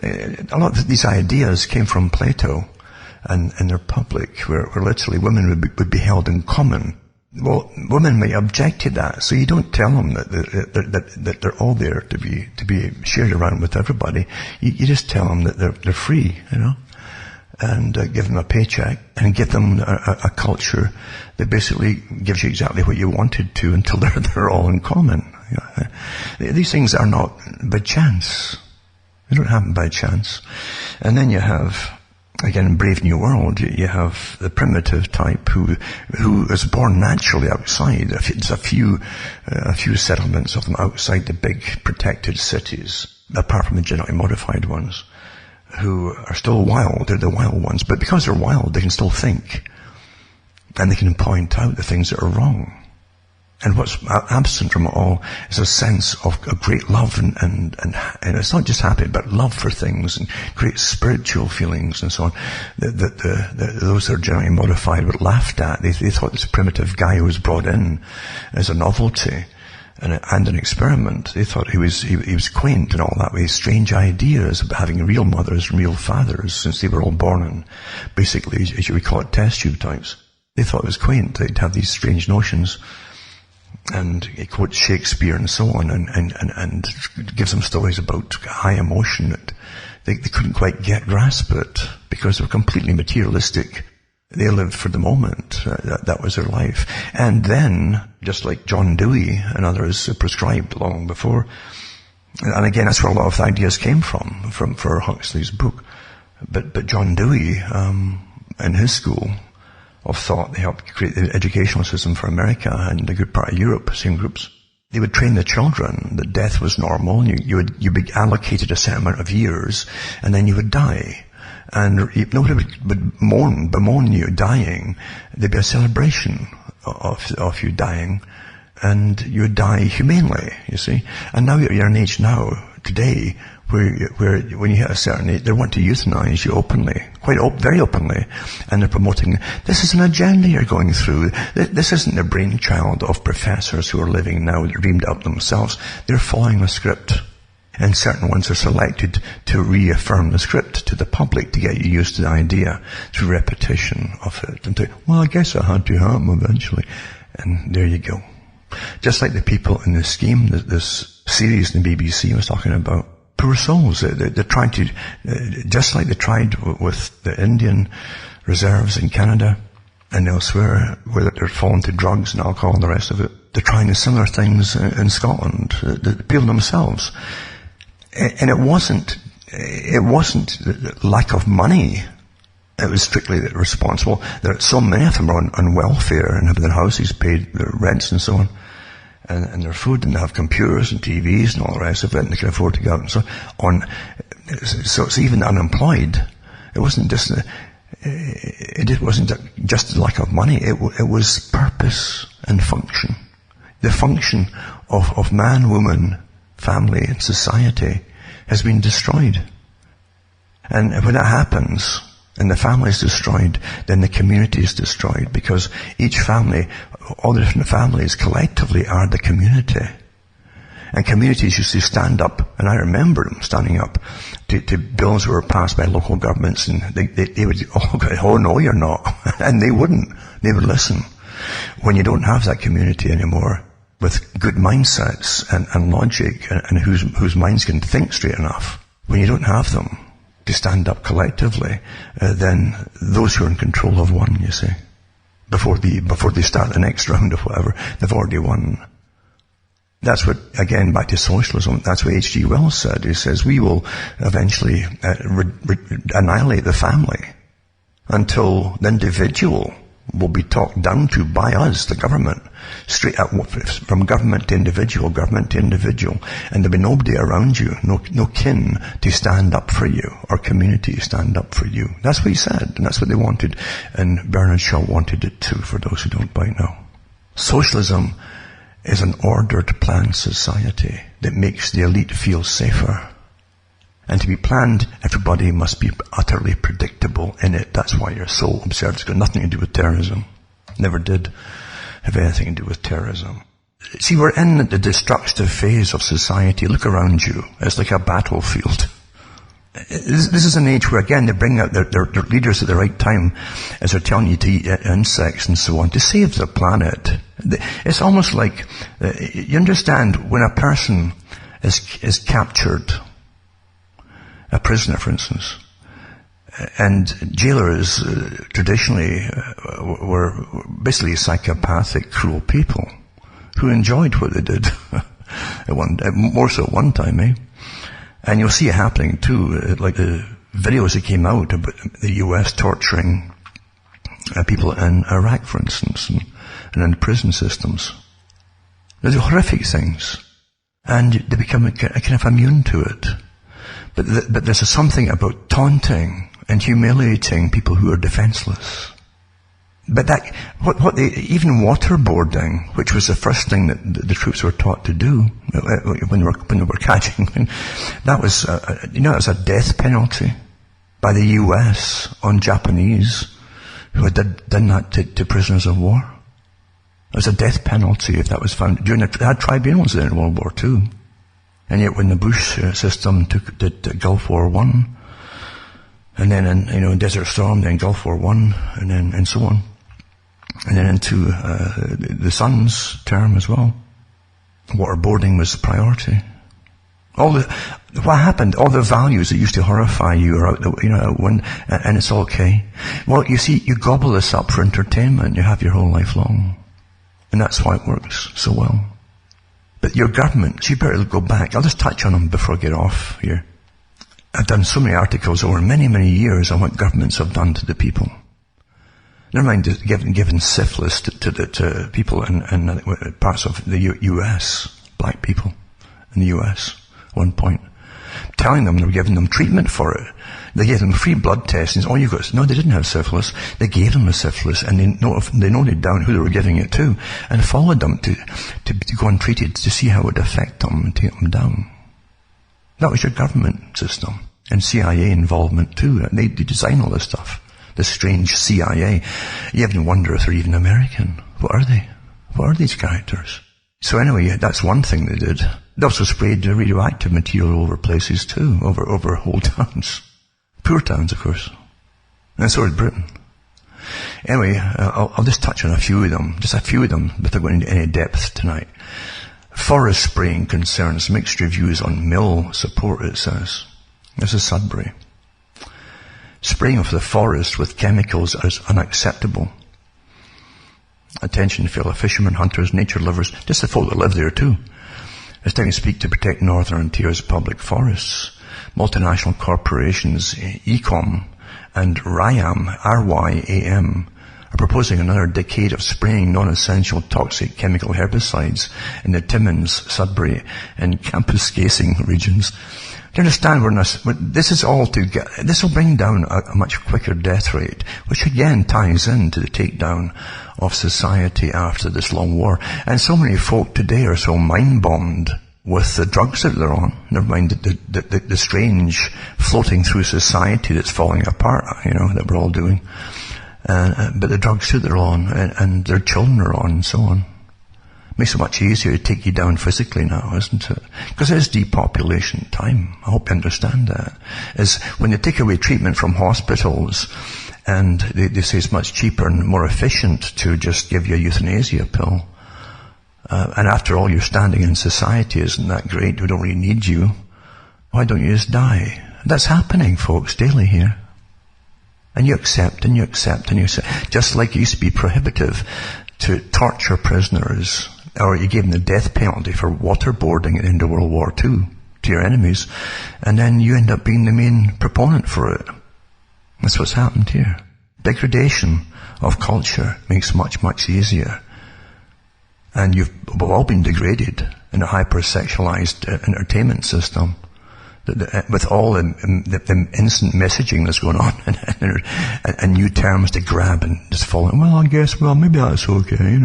A lot of these ideas came from Plato and the Republic, where literally women would be held in common. Well, women may object to that, so you don't tell them that they're all there to be shared around with everybody. You just tell them that they're free, you know, and give them a paycheck and give them a culture that basically gives you exactly what you wanted to until they're all in common. You know, these things are not by chance. They don't happen by chance. And then you have, again, in Brave New World, you have the primitive type who is born naturally outside. There's a few settlements of them outside the big protected cities. apart from the genetically modified ones, who are still wild. They're the wild ones. But because they're wild, they can still think. And they can point out the things that are wrong. And what's absent from it all is a sense of a great love and it's not just happy, but love for things and great spiritual feelings and so on. Those that are genetically modified were laughed at. They thought this primitive guy who was brought in as a novelty and an experiment. They thought he was quaint and all that way. Strange ideas about having real mothers and real fathers, since they were all born in, basically, as you would call it, test tube types. They thought it was quaint. They'd have these strange notions. And he quotes Shakespeare and so on, and gives them stories about high emotion that they couldn't quite grasp it, because they were completely materialistic. They lived for the moment. That was their life. And then, just like John Dewey and others prescribed long before, and again, that's where a lot of the ideas came from for Huxley's book. But John Dewey, in his school of thought, they helped create the educational system for America and a good part of Europe, same groups. They would train the children that death was normal, and you'd be allocated a certain amount of years, and then you would die. And nobody would bemoan you dying. There'd be a celebration of you dying, and you would die humanely, you see. And now you're in an age now, today, where when you hit a certain age, they want to euthanize you openly, very openly, and they're promoting, this is an agenda you're going through. This isn't the brainchild of professors who are living now, dreamed up themselves. They're following the script. And certain ones are selected to reaffirm the script to the public to get you used to the idea through repetition of it. And well, I guess it had to happen eventually. And there you go. Just like the people in this scheme, this series in the BBC was talking about, poor souls. They're trying to, just like they tried with the Indian reserves in Canada and elsewhere, where they're falling to drugs and alcohol and the rest of it. They're trying the similar things in Scotland, the people themselves. And it wasn't lack of money. It was strictly responsible. So many of them are on welfare and have their houses paid, their rents and so on, and their food, and they have computers and TVs and all the rest of it, and they can afford to go out and so on. So it's even unemployed. It wasn't just just lack of money. It was purpose and function. The function of man, woman, family, and society has been destroyed. And when that happens, and the family is destroyed, then the community is destroyed, because each family, all the different families collectively are the community. And communities used to stand up, and I remember them standing up to bills that were passed by local governments, and they would, oh no, you're not. And they wouldn't. They would listen. When you don't have that community anymore, with good mindsets and logic, and whose minds can think straight enough, when you don't have them to stand up collectively, then those who are in control have won, you see. Before they start the next round of whatever, they've already won. That's what, again, back to socialism, that's what H.G. Wells said. He says, we will eventually annihilate the family until the individual will be talked down to by us, the government, straight up from government to individual, and there'll be nobody around you, no kin to stand up for you, or community to stand up for you. That's what he said, and that's what they wanted, and Bernard Shaw wanted it too, for those who don't quite know. Socialism is an ordered, planned society that makes the elite feel safer. And to be planned, everybody must be utterly predictable in it. That's why you're so absurd. It's got nothing to do with terrorism. Never did have anything to do with terrorism. See, we're in the destructive phase of society. Look around you. It's like a battlefield. This is an age where, again, they bring out their leaders at the right time as they're telling you to eat insects and so on, to save the planet. It's almost like, you understand, when a person is captured, a prisoner, for instance, and jailers traditionally were basically psychopathic, cruel people who enjoyed what they did. More so at one time, eh? And you'll see it happening too, like the videos that came out about the US torturing people in Iraq, for instance, and in the prison systems. They're horrific things. And they become kind of immune to it. But there's something about taunting and humiliating people who are defenseless. But even waterboarding, which was the first thing that the troops were taught to do when they were catching, that was, it was a death penalty by the US on Japanese who had done that to prisoners of war. It was a death penalty if that was found. They had tribunals there in World War II. And yet when the Bush system did Gulf War I, and then in Desert Storm, then Gulf War I, and so on. And then into the Sun's term as well. Waterboarding was priority. What happened? All the values that used to horrify you are out and it's okay. Well, you see, you gobble this up for entertainment. You have your whole life long. And that's why it works so well. But your government, you better go back. I'll just touch on them before I get off here. I've done so many articles over many, many years on what governments have done to the people. Never mind giving syphilis to people in parts of the US, black people in the US, at one point. Telling them they were giving them treatment for it. They gave them free blood tests, and all you got, no, they didn't have syphilis. They gave them the syphilis, and they noted down who they were giving it to, and followed them to go and treat it to see how it would affect them and take them down. That was your government system. And CIA involvement too. They design all this stuff. This strange CIA. You even wonder if they're even American. What are they? What are these characters? So anyway, that's one thing they did. They also sprayed radioactive material over places too, over whole towns. Poor towns, of course. And so did Britain. Anyway, I'll just touch on a few of them, without going into any depth tonight. Forest spraying concerns mixed reviews on mill support, it says. This is Sudbury. Spraying of the forest with chemicals is unacceptable. Attention fellow fishermen, hunters, nature lovers, just the folk that live there too. It's time to speak to protect Northern Ontario's public forests. Multinational corporations, Ecom and RYAM, R-Y-A-M, are proposing another decade of spraying non-essential toxic chemical herbicides in the Timmins, Sudbury and Kapuskasing regions. Do you understand? This will bring down a much quicker death rate, which again ties into the takedown of society after this long war. And so many folk today are so mind-bombed with the drugs that they're on. Never mind the strange floating through society that's falling apart, that we're all doing. But the drugs too they're on, and their children are on, and so on. Makes it much easier to take you down physically now, isn't it? Because it is depopulation time. I hope you understand that. Is when they take away treatment from hospitals, and they say it's much cheaper and more efficient to just give you a euthanasia pill. And after all, your standing in society isn't that great. We don't really need you. Why don't you just die? That's happening, folks, daily here. And you accept, and you accept, and you accept. Just like it used to be prohibitive to torture prisoners, or you gave them the death penalty for waterboarding at the end of World War II to your enemies, and then you end up being the main proponent for it. That's what's happened here. Degradation of culture makes much, much easier. And we've all been degraded in a hyper-sexualized entertainment system with all the instant messaging that's going on and new terms to grab and just fall in. Well, I guess, maybe that's okay,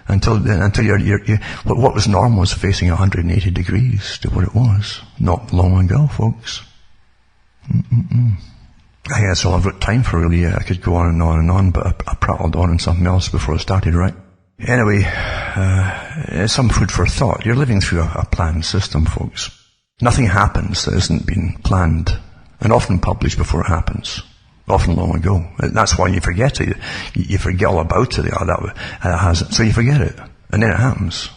Until what was normal was facing 180 degrees to what it was not long ago, folks. I think that's all I've got time for, really. I could go on and on and on, but I prattled on in something else before I started, right? Anyway, some food for thought. You're living through a planned system, folks. Nothing happens that hasn't been planned, and often published before it happens. Often long ago. That's why you forget it. You forget all about it. That hasn't. So you forget it. And then it happens.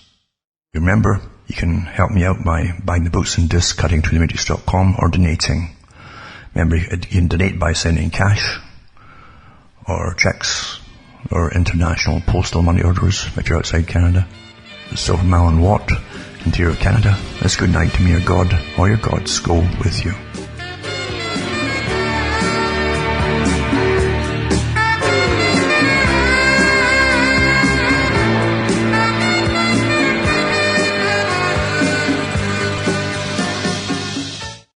Remember, you can help me out by buying the books and discs, cuttingthroughthematrix.com, or donating. Remember, you can donate by sending cash, or checks, or international postal money orders if you're outside Canada. So from Alan Watt, Interior Canada, it's good night to me, or God, or your gods go with you.